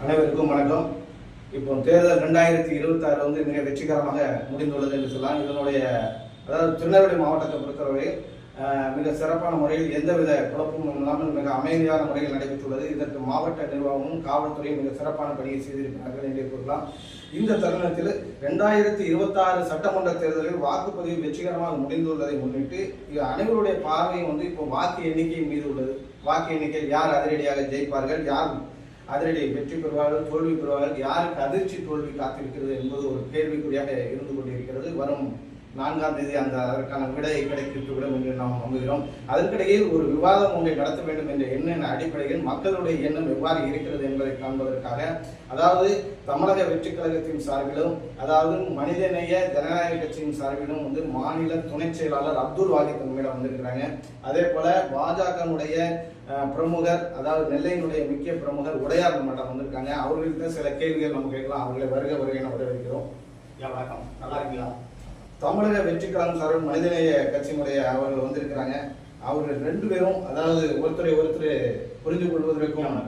அனைவருக்கும் வணக்கம். இப்போ தேர்தல் 2026 வந்து மிக வெற்றிகரமாக முடிந்துள்ளது என்று சொல்லலாம். இதனுடைய அதாவது திருநெல்வேலி மாவட்டத்தை பொறுத்தவரை மிக சிறப்பான முறையில் எந்தவித குழப்பமும் இல்லாமல் மிக அமைதியான முறையில் நடைபெற்றுள்ளது. இதற்கு மாவட்ட நிர்வாகமும் காவல்துறையும் மிக சிறப்பான பணியை செய்திருக்கிறார்கள் என்று கூறலாம். இந்த தருணத்தில் 2026 சட்டமன்ற தேர்தலில் வாக்குப்பதிவு வெற்றிகரமாக முடிந்துள்ளதை முன்னிட்டு அனைவருடைய பார்வையும் வந்து இப்போ வாக்கு எண்ணிக்கை மீது உள்ளது. வாக்கு எண்ணிக்கையில் யார் அதிரடியாக ஜெயிப்பார்கள், யார் அதிரடியை வெற்றி பெறுவார்கள், தோல்வி பெறுவார்கள், யாருக்கு அதிர்ச்சி தோல்வி காத்திருக்கிறது என்பது ஒரு கேள்விக்குறியாக இருந்து கொண்டிருக்கிறது. வரும் 4ஆம் தேதி அதற்கான விடை கிடைத்துவிடும் என்று நாம் நம்புகிறோம். அதற்கிடையில் ஒரு விவாதம் ஒன்றை நடத்த வேண்டும் என்ற எண்ண அடிப்படையில் மக்களுடைய எண்ணம் எவ்வாறு இருக்கிறது என்பதை காண்பதற்காக, அதாவது தமிழக வெற்றி கழகத்தின் சார்பிலும் அதாவது மனிதநேய ஜனநாயக கட்சியின் சார்பிலும் வந்து மாநில துணை செயலாளர் அப்துல் வாஹித் நம்மிடம் வந்திருக்கிறாங்க. அதே போல பாஜகனுடைய பிரமுகர், அதாவது நெல்லையினுடைய முக்கிய பிரமுகர் உடையார் நம்மிடம் வந்திருக்காங்க. அவர்களுக்கு சில கேள்விகள் நம்ம கேட்கலாம். அவர்களை வருகை என வரவேற்கிறோம். வணக்கம், நல்லா இருக்கீங்களா? தமிழக வெற்றி கழகம் சார்பில் மனிதநேய கட்சியினுடைய அவர்கள் வந்திருக்கிறாங்க. அவர்கள் 2 பேரும் அதாவது ஒருத்தரை புரிந்து கொள்வதற்கும்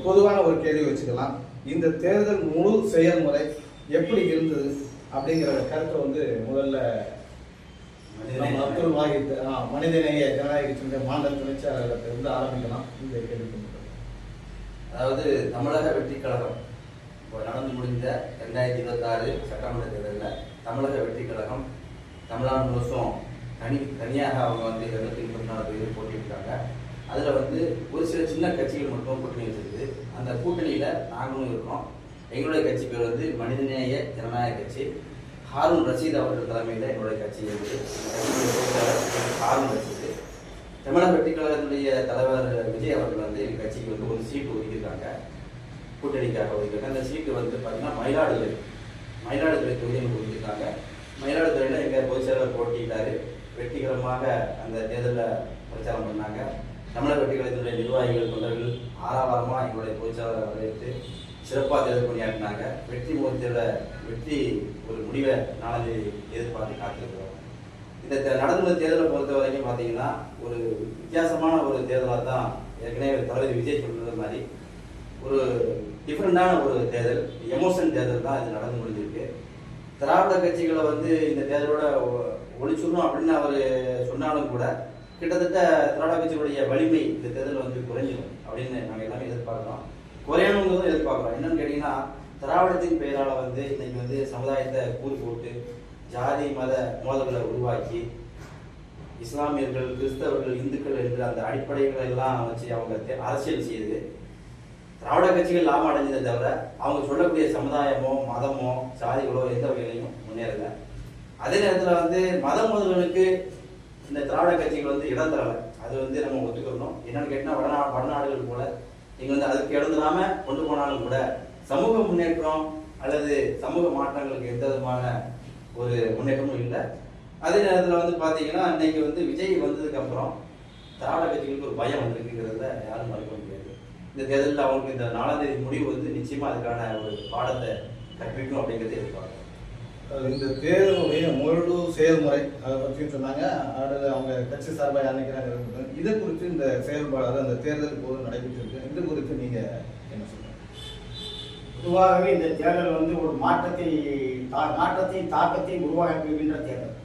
பொதுவான ஒரு கேள்வி வச்சுக்கலாம். இந்த தேர்தல் முழு செயல்முறை எப்படி இருந்தது அப்படிங்கிற கருத்தை வந்து முதல்ல அப்துல் வாஹித் மனிதநேய ஜனநாயக கட்சியினுடைய மாநில துணை செயலாளர்கள் இருந்து ஆரம்பிக்கலாம். இந்த கேள்வி அதாவது தமிழக வெற்றி கழகம் இப்போ நடந்து முடிந்த 2026 சட்டமன்ற தேர்தலில் தமிழக வெற்றி கழகம் தமிழ்நாடு முழுசும் தனியாக அவங்க வந்து 234 பேர் போட்டியிருக்காங்க. அதில் வந்து ஒரு சில சின்ன கட்சிகள் மட்டும் கூட்டணி வச்சிருக்கு. அந்த கூட்டணியில் நாங்களும் இருக்கோம். எங்களுடைய கட்சி பேர் வந்து மனிதநேய ஜனநாயக கட்சி. ஹாரூன் ரஷீத் அவர்கள் தலைமையில் எங்களுடைய கட்சி இருக்குது. ஹாரூன் ரஷீத். தமிழக வெற்றி கழகத்தினுடைய தலைவர் விஜய் அவர்கள் வந்து எங்கள் கட்சிக்கு வந்து ஒரு சீட்டு ஒதுக்கியிருக்காங்க, கூட்டணிக்காக ஒதுக்கியிருக்காங்க. அந்த சீட்டு வந்து பார்த்தீங்கன்னா மயிலாடுதுறை தொகுதியில் ஒதுக்கியிருக்காங்க. மயிலாடுதுறையில் எங்கள் பொதுச் செயலாளர் போட்டியிட்டார். வெற்றிகரமாக அந்த தேர்தலில் பிரச்சாரம் பண்ணாங்க. தமிழக வெற்றி கழகத்தினுடைய நிர்வாகிகள் தொண்டர்கள் ஆறாவாரமாக எங்களுடைய பொதுச் செயலாளர் வரவேற்று சிறப்பாக தேர்தல் பணியாற்றினாங்க. வெற்றி ஒரு முடிவை 4ஆம் தேதி எதிர்பார்த்து காத்திருக்கிறோம். இந்த நடந்துள்ள தேர்தலை பொறுத்த வரைக்கும் பார்த்தீங்கன்னா ஒரு வித்தியாசமான ஒரு தேர்தலாக தான் ஏற்கனவே தளபதி விஜய் சொல்றது மாதிரி ஒரு டிஃப்ரெண்டான ஒரு தேர்தல், எமோஷன் தேர்தல் தான் இது நடந்து முடிஞ்சிருக்கு. திராவிட கட்சிகளை வந்து இந்த தேர்தலோட ஒழிச்சிடணும் அப்படின்னு அவர் சொன்னாலும் கூட கிட்டத்தட்ட திராவிட கட்சிகளுடைய வலிமை இந்த தேர்தல் வந்து குறைஞ்சிடும் அப்படின்னு நாங்கள் எல்லாமே எதிர்பார்க்குறோம். குறையணுங்கிறதும் எதிர்பார்க்குறோம். என்னன்னு கேட்டிங்கன்னா, திராவிடத்தின் பெயரால் வந்து இன்னைக்கு வந்து சமுதாயத்தை கூறு போட்டு ஜாதி மத மோதல்களை உருவாக்கி இஸ்லாமியர்கள், கிறிஸ்தவர்கள், இந்துக்கள் என்ற அந்த அடிப்படைகளை எல்லாம் வச்சு அவங்க அரசியல் செய்து திராவிட கட்சிகள் லாபம் அடைஞ்சதை தவிர அவங்க சொல்லக்கூடிய சமுதாயமோ மதமோ சாதிகளோ எந்த வகையிலையும் முன்னேறல. அதே நேரத்தில் வந்து மத மோதல்களுக்கு இந்த திராவிட கட்சிகள் வந்து இடம் தரலை. அது வந்து நம்ம ஒத்துக்கணும். என்னன்னு கேட்டால் வடநாடுகள் போல இங்கே வந்து அதுக்கு இடம் தராம கொண்டு போனாலும் கூட சமூக முன்னேற்றம் அல்லது சமூக மாற்றங்களுக்கு எந்த விதமான ஒரு முன்னேற்றமும் இல்லை. அதே நேரத்தில் வந்து பார்த்தீங்கன்னா இன்னைக்கு வந்து விஜய் வந்ததுக்கு அப்புறம் திராவிட கட்சிகளுக்கு ஒரு பயம் வந்திருக்குங்கிறத யாரும் மறுக்க முடியாது. இந்த தேர்தலில் அவங்களுக்கு இந்த 4ஆம் தேதி முடிவு வந்து நிச்சயமா அதுக்கான ஒரு பாடத்தை கற்பிக்கும் அப்படிங்கிறது எதிர்பார்க்கிறோம். இந்த தேர்தலுடைய முழு செயல்முறை அதை பற்றியும் சொன்னாங்க. அடுத்து அவங்க கட்சி சார்பாக அன்னைக்கிறாங்க. இதை குறித்து இந்த செயல்பாடு அந்த தேர்தல் போது நடைபெற்றிருக்கு. இது குறித்து நீங்க என்ன சொல்றீங்க? பொதுவாகவே இந்த தேர்தல் வந்து ஒரு மாற்றத்தையும் தாக்கத்தையும் உருவாக்குகின்ற தேர்தல்.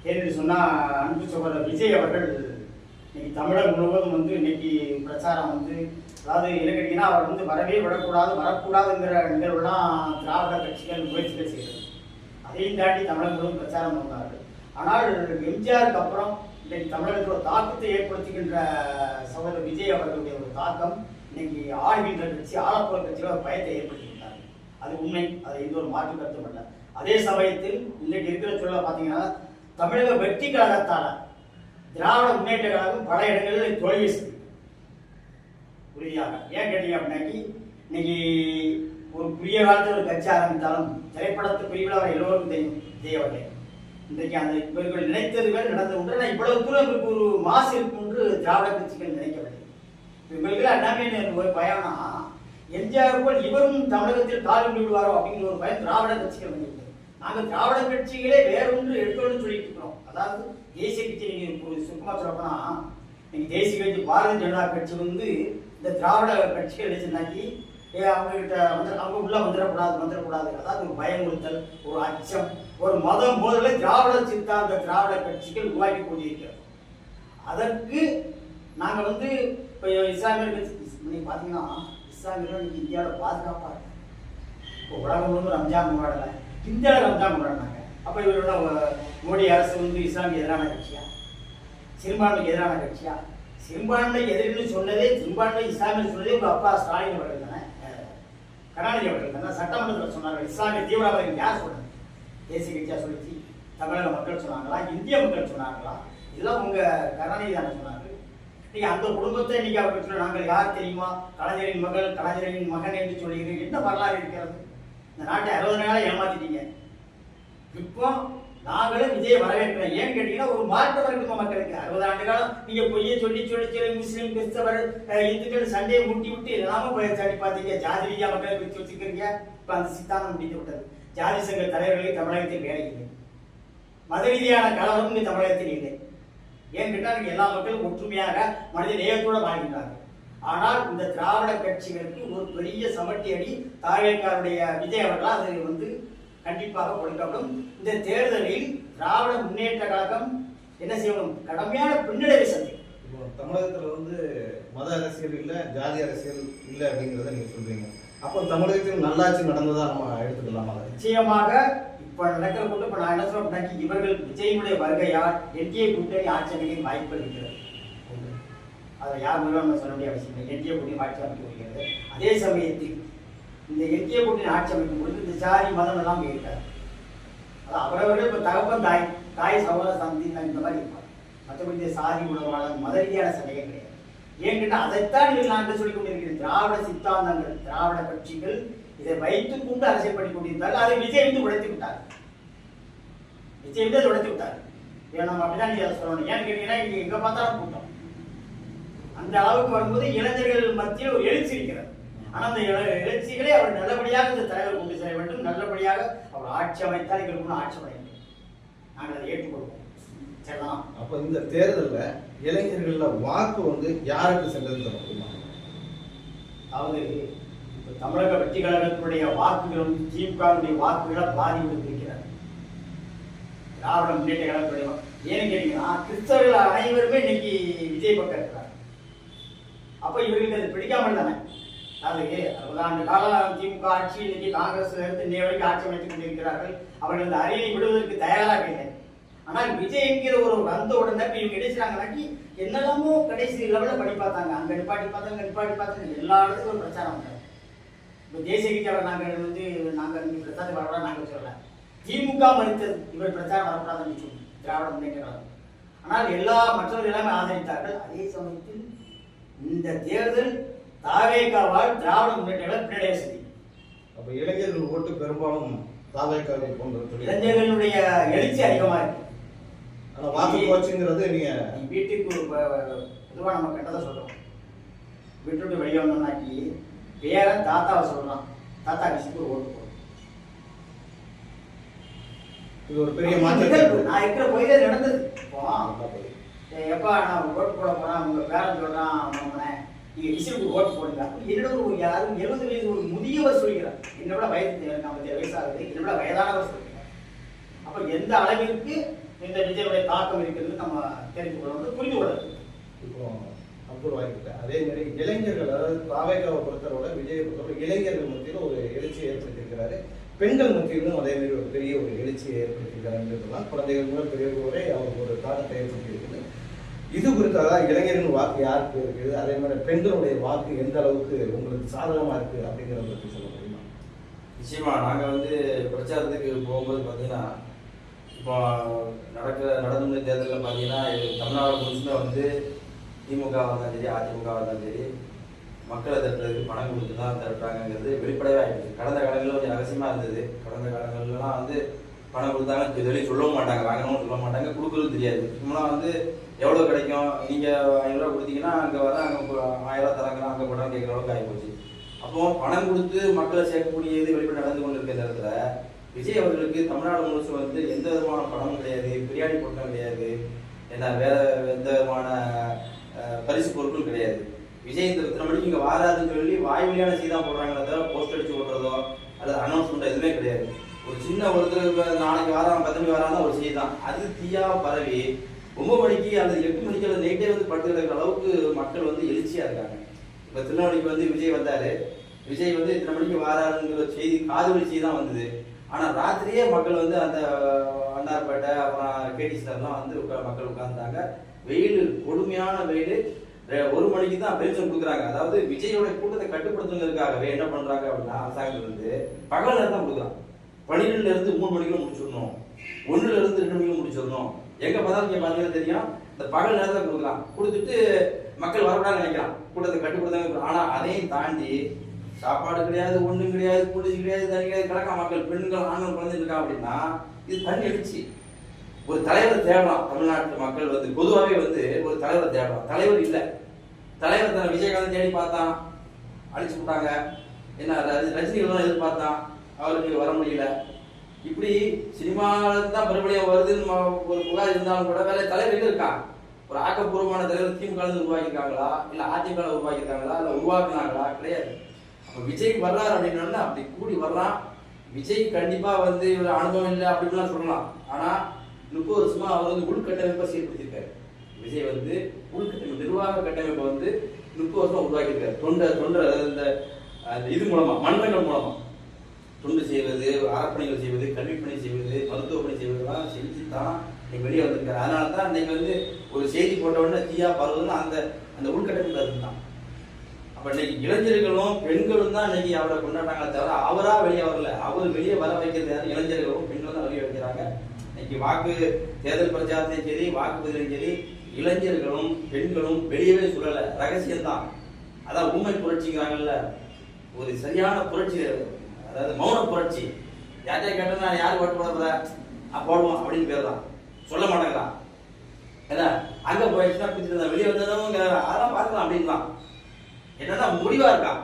ஏன்னு சொன்னால், அன்பு சகோதரர் விஜய் அவர்கள் இன்னைக்கு தமிழகம் முழுவதும் வந்து இன்னைக்கு பிரச்சாரம் வந்து, அதாவது என்ன கேட்டீங்கன்னா, அவர் வந்து வரக்கூடாதுங்கிற நிகழ்வுலாம் திராவிட கட்சிகள் முயற்சிகள் செய்கிறது. அதையும் தாண்டி தமிழகம் முழுவதும் பிரச்சாரம் பண்ணார்கள். ஆனால் எம்ஜிஆருக்கு அப்புறம் இன்னைக்கு தமிழகத்தோட தாக்கத்தை ஏற்படுத்துகின்ற சகோதரர் விஜய் அவர்களுடைய ஒரு தாக்கம் இன்னைக்கு ஆளுகின்ற கட்சி, ஆளப்போற கட்சியில் ஒரு பயத்தை ஏற்படுத்திவிட்டார். அது உண்மை, அது எந்த ஒரு மாற்று கருத்தும் அல்ல. அதே சமயத்தில் இன்னைக்கு இருக்கிற சொல்ல பார்த்தீங்கன்னா, தமிழக வெற்றி கழகத்தால் திராவிட முன்னேற்ற கழகம் பல இடங்களில் தோல்வி செய்து உறுதியாக. ஏன் கேட்டீங்க அப்படின்னாக்கி, இன்னைக்கு ஒரு புதிய காலத்தில் ஒரு கட்சி ஆரம்பித்தாலும் திரைப்படத்து பிரிவில் அவர் எல்லோருக்கும் தெரியும் விஜய் அவர்கள். இன்றைக்கு அந்த இவர்கள் நினைத்ததுகள் நடந்து கொண்டு, ஆனால் இவ்வளவு தூரம் இவருக்கு ஒரு மாசு இருக்கும் என்று திராவிட கட்சிகள் நினைக்கவில்லை. இவர்களுக்கு எல்லாமே ஒரு பயம்னா, எம்ஜிஆர் போல் இவரும் தமிழகத்தில் கால் விடுவாரோ அப்படிங்கிற ஒரு பயம் திராவிட கட்சிகள் வந்துவிட்டது. நாங்கள் திராவிட கட்சிகளே வேறொன்று எடுக்கணும்னு சொல்லிட்டு இருக்கிறோம். அதாவது தேசிய கட்சி, நீங்க சுத்தமாக சொல்லப்போனா இன்னைக்கு தேசிய கட்சி பாரதிய ஜனதா கட்சி வந்து இந்த திராவிட கட்சிகள் நினைச்சுனாக்கி அவங்க கிட்ட வந்து அவங்க உள்ள வந்துடக்கூடாது, அதாவது ஒரு பயமுறுத்தல், ஒரு அச்சம், ஒரு மதம் போதில திராவிட சித்தாந்த திராவிட கட்சிகள் உருவாக்கி கொண்டிருக்கிறது. அதற்கு நாங்கள் வந்து இப்போ இஸ்லாமியர் கட்சி நீங்கள் பார்த்தீங்கன்னா இஸ்லாமியர்கள் இன்னைக்கு இந்தியாவில் பாதுகாப்பாக இருக்கு. இப்போ உலகம் முழுவதும் ரம்ஜான் கொண்டாடலை, இந்தியாவில் ரம்ஜான் கொண்டாடினாங்க. அப்போ இவரோட மோடி அரசு வந்து இஸ்லாமிய எதிரான கட்சியா, சிறுபான்மைக்கு எதிரான கட்சியா? சிறுபான்மை எதிர்ன்னு சொன்னதே, சிறுபான்மை இஸ்லாமிய சொன்னதே உங்க அப்பா ஸ்டாலின் அவர்கள் தானே, கருணாநிதி அவர்கள் தானே சட்டமன்றத்தில் சொன்னார்கள். இஸ்லாமிய தீவிரவாதம் யார் சொன்னது? தேசிய கட்சியா சொல்லிச்சு? தமிழக மக்கள் சொன்னாங்களா? இந்திய மக்கள் சொன்னாங்களா? இதெல்லாம் உங்க கருணாநிதி தானே சொன்னார்கள். நீங்க அந்த குடும்பத்தை இன்னைக்கு அவர்கள் நாங்கள் யார் தெரியுமா, கலைஞரின் மகள், கலைஞரின் மகன் என்று சொல்லுகிறீர்கள். என்ன வரலாறு இருக்கிறது? இந்த நாட்டை 60 நாளா ஏமாத்திட்டீங்க. இப்போ நாங்களும் விஜய் வரவேற்கிறோம். ஏன்னு கேட்டீங்கன்னா ஒரு மாற்றம் இருக்குமா மக்களுக்கு. 60 ஆண்டு காலம் நீங்க பொய்யை சொல்லி முஸ்லீம், கிறிஸ்தவர், இந்துக்கள் சண்டையை மூட்டி விட்டு எல்லாமே போய் சாடி பார்த்தீங்க. ஜாதி ரீதியா மக்களை பிரித்து வச்சுக்கிறீங்க. இப்ப அந்த சித்தாந்தம் முடித்து விட்டது. ஜாதி சங்க தலைவர்களுக்கு தமிழகத்தில் வேலை இல்லை. மத ரீதியான கலவரம் இங்கு தமிழகத்தில் இல்லை. ஏன் கேட்டால் எல்லா மக்களும் ஒற்றுமையாக மனித நேயத்தோடு வாழ்கின்றார்கள். ஆனால் இந்த திராவிட கட்சிகளுக்கு ஒரு பெரிய சமட்டி அடி தாவேக்காருடைய விஜய் அவர்களால் அது வந்து கண்டிப்பாக கொடுக்கப்படும். இந்த தேர்தலில் திராவிட முன்னேற்ற கழகம் என்ன செய்யணும்? கடமையான பின்னடைவை சந்திக்கும். இப்போ தமிழகத்துல வந்து மத அரசியல் இல்லை, ஜாதி அரசியல் இல்லை அப்படிங்கிறத நீங்க சொல்றீங்க. அப்போ தமிழகத்தில் நல்லாட்சி நடந்ததா நம்ம எடுத்துக்கலாமா? நிச்சயமாக இப்ப நடக்கிற கூட்டம் இப்ப நான் என்ன சொல்றேன், இவர்கள் விஜயனுடைய வருகையால் என்டிஏ கூட்டணி ஆட்சி அமைக்க வாய்ப்பு இருக்கிறது. அதை யார் மூலம் சொல்ல வேண்டிய அவசியம் இல்லை. என்டிஏ கூட்டணி ஆட்சி அமைக்க முடிகிறது. அதே சமயத்தில் இந்த என்டிஏ கூட்டணி ஆட்சி அமைக்கும் பொழுது இந்த ஜாதி மதம் எல்லாம் இருக்காது. அதான் அவரவர்கள் இப்ப தகப்பன் தாய் சகோதர சந்தி இந்த மாதிரி இருப்பாங்க. மற்றபடி இந்த சாதி உணவாளர் மத ரீதியான சண்டையே கிடையாது. ஏன் கேட்டால் அதைத்தான் நீங்கள் நான் சொல்லிக் கொண்டிருக்கிறேன். திராவிட சித்தாந்தங்கள், திராவிட கட்சிகள் இதை வைத்துக் கொண்டு அரசியல் பண்ணி கொண்டிருந்தார்கள். அதை விஜய் வந்து உடைத்து விட்டார். விஜய் வந்து அதை உடைத்து விட்டார். ஏன் நம்ம அப்படிதான் நீங்க சொல்லணும். ஏன்னு கேட்டீங்கன்னா இங்க எங்க பார்த்தாலும் கூட்டம். அந்த அளவுக்கு வரும்போது இளைஞர்கள் மத்தியில் ஒரு எழுச்சி இருக்கிறது. ஆனால் அந்த எழுச்சிகளை அவர் நல்லபடியாக இந்த தலைவர் கொண்டு செல்ல வேண்டும். நல்லபடியாக அவர் ஆட்சி அமைத்தால் எங்களுக்கு ஆட்சி அமைக்க நாங்கள் அதை ஏற்றுக்கொள்வோம். சரிதான். அப்போ இந்த தேர்தலில் இளைஞர்கள வாக்கு வந்து யாருக்கு சென்றது தெரியுமா? அதாவது தமிழக வெற்றி கழகத்தினுடைய வாக்குகள் வந்து திமுகவுடைய வாக்குகளை பாதி இருக்கிறார். திராவிட முன்னேற்ற கழகத்துடைய ஏன்னு கேட்டீங்கன்னா கிறிஸ்தவர்கள் அனைவருமே இன்னைக்கு விஜய் பக்கம் இருக்கிறார். அப்ப இவர்களுக்கு அது பிடிக்காமல் தானே. அதாவது 60 ஆண்டு காலம் திமுக ஆட்சி, இன்னைக்கு காங்கிரஸ் இருந்து இன்னைய வரைக்கும் ஆட்சி அமைத்துக் கொண்டிருக்கிறார்கள். அவர்கள் இந்த அரியணை விடுவதற்கு தயாராக இல்லை. ஆனால் விஜய் என்கிற ஒரு வந்த உடனே இவங்க கிடைச்சாங்கன்னாக்கி என்னெல்லாமோ கடைசி லெவலில் படி பார்த்தாங்க. அங்க நிப்பாட்டி பார்த்தாங்க, எல்லா இடத்துக்கும் ஒரு பிரச்சாரம் வந்தாங்க. இப்போ தேசிய கட்சியாளர் நாங்கள் பிரச்சாரம் வரக்கூடாது நாங்கள் சொல்லல. திமுக மறுத்தது இவர் பிரச்சாரம் வரக்கூடாதுன்னு சொல்லி திராவிட முன்னேற்ற கழகம். ஆனால் மற்றவர்கள் எல்லாமே ஆதரித்தார்கள். அதே சமயத்தில் இந்த தேர்தல் தாவேகாவால் திராவிட முன்னேற்ற கழகம் பின்னடைவு செய்யும். அப்ப இளைஞர்கள் ஓட்டு பெரும்பாலும் தாவேகாவை போன்ற இளைஞர்களுடைய எழுச்சி அதிகமா இருக்கு. ஆனா வாக்கு போச்சுங்கிறது நீங்க வீட்டுக்கு பொதுவாக நம்ம கண்டதை சொல்றோம். வீட்டு விட்டு வெளியே வந்தோம்னாக்கி பேரன் தாத்தாவை சொல்றான், தாத்தா விஷயத்துக்கு ஒரு ஓட்டு போடும். இது ஒரு பெரிய மாற்றம். நான் இருக்கிற போயிலே நடந்தது. எப்பா நான் ஓட்டு போட போறேன், உங்க பேரன் சொல்றான் நீங்க விஷயத்துக்கு ஓட்டு போடுங்க. என்னோட ஒரு யாரும் 70 வயது ஒரு முதியவர் சொல்கிறார். என்னோட வயது 50 வயசாகுது, என்னோட வயதானவர் சொல்கிறார். அப்ப எந்த அளவிற்கு இந்த விஜயுடைய தாக்கம் இருக்கிறது நம்ம தெரிந்து கொள்ளணும், புரிந்து கொள்ளணும். இப்போ அப்துல் வாய்ப்பு அதே மாதிரி இளைஞர்கள், அதாவது தாவேகாவை பொறுத்தவரை விஜயை பொறுத்தவரை இளைஞர்கள் மத்தியில் ஒரு எழுச்சியை ஏற்படுத்தியிருக்கிறாரு. பெண்கள் மத்தியிலும் அதே மாதிரி ஒரு பெரிய ஒரு எழுச்சியை ஏற்படுத்தியிருக்கிறார். குழந்தைகள் முதல் பெரியவர்கள் வரை அவருக்கு ஒரு தாக்கத்தை ஏற்படுத்தியிருக்குது. இது குறித்து அதாவது இளைஞரின் வாக்கு யாருக்கு இருக்குது, அதே மாதிரி பெண்களுடைய வாக்கு எந்த அளவுக்கு உங்களுக்கு சாதகமா இருக்கு அப்படிங்கிறத பற்றி சொல்ல முடியுமா? நிச்சயமா நாங்கள் பிரச்சாரத்துக்கு போகும்போது பார்த்தீங்கன்னா இப்போ நடந்து தேர்தலில் பார்த்தீங்கன்னா தமிழ்நாடு முழுசுமே திமுக இருந்தாலும் சரி அதிமுக இருந்தாலும் சரி மக்களை திரட்டுறதுக்கு பணம் கொடுத்து தான் திரட்டுறாங்கிறது வெளிப்படையாக ஆகிடுச்சு. கடந்த காலங்களில் கொஞ்சம் ரகசியமாக இருந்தது. கடந்த காலங்கள்லாம் பணம் கொடுத்தாங்க வெளியே சொல்லவும் மாட்டாங்க, வாங்கணும்னு சொல்ல மாட்டாங்க, கொடுக்குறது தெரியாது. சும்மா எவ்வளோ கிடைக்கும், நீங்கள் 500 ரூபா கொடுத்தீங்கன்னா அங்கே வர அங்கே 1000 ரூபா தராங்க, அங்கே படம் கேட்குற அளவுக்கு ஆகிப்போச்சு. அப்போ பணம் கொடுத்து மக்களை சேர்க்கக்கூடியது வெளிப்படை நடந்து கொண்டு இருக்கிற நேரத்தில் விஜய் அவர்களுக்கு தமிழ்நாடு முழுசு எந்த விதமான பணமும் கிடையாது, பிரியாணி பொருட்களும் கிடையாது, என்ன வேற எந்த விதமான பரிசு பொருட்கள் கிடையாது. விஜய் இந்த இத்தனை மணிக்கு இங்கே வாராதுன்னு சொல்லி வாய்மொழியான செய்தி தான் போடுறாங்களே தவிர போஸ்ட் அடிச்சு ஓட்டுறதோ அல்லது அனௌன்ஸ்மெண்ட் எதுவுமே கிடையாது. ஒரு சின்ன ஒருத்தர் நாளைக்கு வாரம் 10 மணி வராங்க ஒரு செய்தி தான், அது தீயா பரவி 9 மணிக்கு அல்லது 8 மணிக்கு அல்லது நைட்டே வந்து படுத்து கிடக்கிற அளவுக்கு மக்கள் வந்து எழுச்சியா இருக்காங்க. இப்போ திருநெல்வேலிக்கு வந்து விஜய் வந்தாரு, விஜய் வந்து இத்தனை மணிக்கு வாராருங்கிற செய்தி காது வழி செய்தி தான் வந்தது. ஆனால் ராத்திரியே மக்கள் வந்து அந்த அண்ணார்பேட்டை அப்புறம் கேடிஸ்லாம் வந்து மக்கள் உட்கார்ந்தாங்க. வெயில் கொடுமையான வெயில். 1 மணிக்கு தான் பென்ஷன் கொடுக்குறாங்க. அதாவது விஜயோட கூட்டத்தை கட்டுப்படுத்துவதற்காகவே என்ன பண்றாங்க அப்படின்னா அரசாங்கத்துல இருந்து பகல் நேரம் தான் கொடுக்குறாங்க. 12ல இருந்து 3 மணிக்குள்ள முடிச்சிடணும், 1ல இருந்து 2 மணிக்குள்ள முடிச்சிடணும். எங்க பார்த்தாலும் இங்க பார்த்தீங்கன்னா தெரியும், இந்த பகல் நேரத்தை கொடுக்கலாம். கொடுத்துட்டு மக்கள் வரக்கூடாதுன்னு நினைக்கிறான், கூட்டத்தை கட்டுப்படுத்தாங்க. ஆனா அதையும் தாண்டி சாப்பாடு கிடையாது, ஒண்ணும் கிடையாது, குடிச்சு கிடையாது, தண்ணி கிடையாது, கிடக்கா மக்கள், பெண்கள் ஆண்கள் குழந்தை இருக்கா அப்படின்னா இது தண்ணி அடிச்சு ஒரு தலைவரை தேடலாம். தமிழ்நாட்டு மக்கள் வந்து பொதுவாகவே வந்து ஒரு தலைவரை தேடலாம். தலைவர் இல்லை. தலைவர் தான் விஜயகாந்த் தேடி பார்த்தான், அடிச்சு விட்டாங்க. என்ன ரஜினிகள்லாம் எதிர்பார்த்தான், அவருக்கு வர முடியல. இப்படி சினிமாவில் தான் பிரபலியம் வருதுன்னு ஒரு புகார் இருந்தாலும் கூட வேற தலைவர் இருக்கான். ஒரு ஆக்கப்பூர்வமான தலைவர் திமுக உருவாக்கியிருக்காங்களா, இல்லை அதிமுக உருவாக்கியிருக்காங்களா, இல்லை உருவாக்குனாங்களா? கிடையாது. அப்போ விஜய் வர்றாரு அப்படின்னா அப்படி கூடி வரலாம். விஜய் கண்டிப்பா வந்து இவர் அனுபவம் இல்லை அப்படின்லாம் சொல்லலாம். ஆனா 30 வருஷமா அவர் வந்து உள்கட்டமைப்பை சீர்படுத்தியிருக்காரு. விஜய் வந்து உள்கட்டமைப்பு நிர்வாக கட்டமைப்பை வந்து 30 வருஷமா உருவாக்கியிருக்காரு. தொண்டர் இந்த இது மூலமா, மன்றங்கள் மூலமா தொண்டு செய்வது, அறப்பணிகள் செய்வது, கல்விப்பணி செய்வது, மருத்துவ பணி செய்வதெல்லாம் செஞ்சு தான் இன்னைக்கு வெளியே வந்திருக்காரு. அதனால தான் இன்னைக்கு வந்து ஒரு செய்தி போட்ட உடனே தீயா பரவுதுன்னு அந்த உள்கட்டமைப்பு அதுதான். அப்ப இன்னைக்கு இளைஞர்களும் பெண்களும் தான் இன்னைக்கு அவரை கொண்டாடுறாங்களே தவிர அவரா வெளியே வரல. அவர் வெளியே வர வைக்கிறது யாரும் இளைஞர்களும் பெண்களும் தான் வெளியே வைக்கிறாங்க. இன்னைக்கு வாக்கு தேர்தல் பிரச்சாரத்தையும் சரி, வாக்குப்பதிலையும் சரி, இளைஞர்களும் பெண்களும் வெளியவே சொல்லல. ரகசியம் தான். அதான் ஊமை புரட்சிங்கிறாங்கல்ல, ஒரு சரியான புரட்சி, அதாவது மௌன புரட்சி. யார்கிட்ட கேட்டா யார் ஓட்டு போட போற போடுவோம் அப்படின்னு பேர் தான் சொல்ல மாட்டேங்கிறான். ஏன்னா அங்க போயிடுச்சுன்னா பிடிச்சிருந்தா வெளியே வந்ததும் அதெல்லாம் பார்க்கலாம் அப்படின்லாம். என்னன்னா முடிவா இருக்கான்,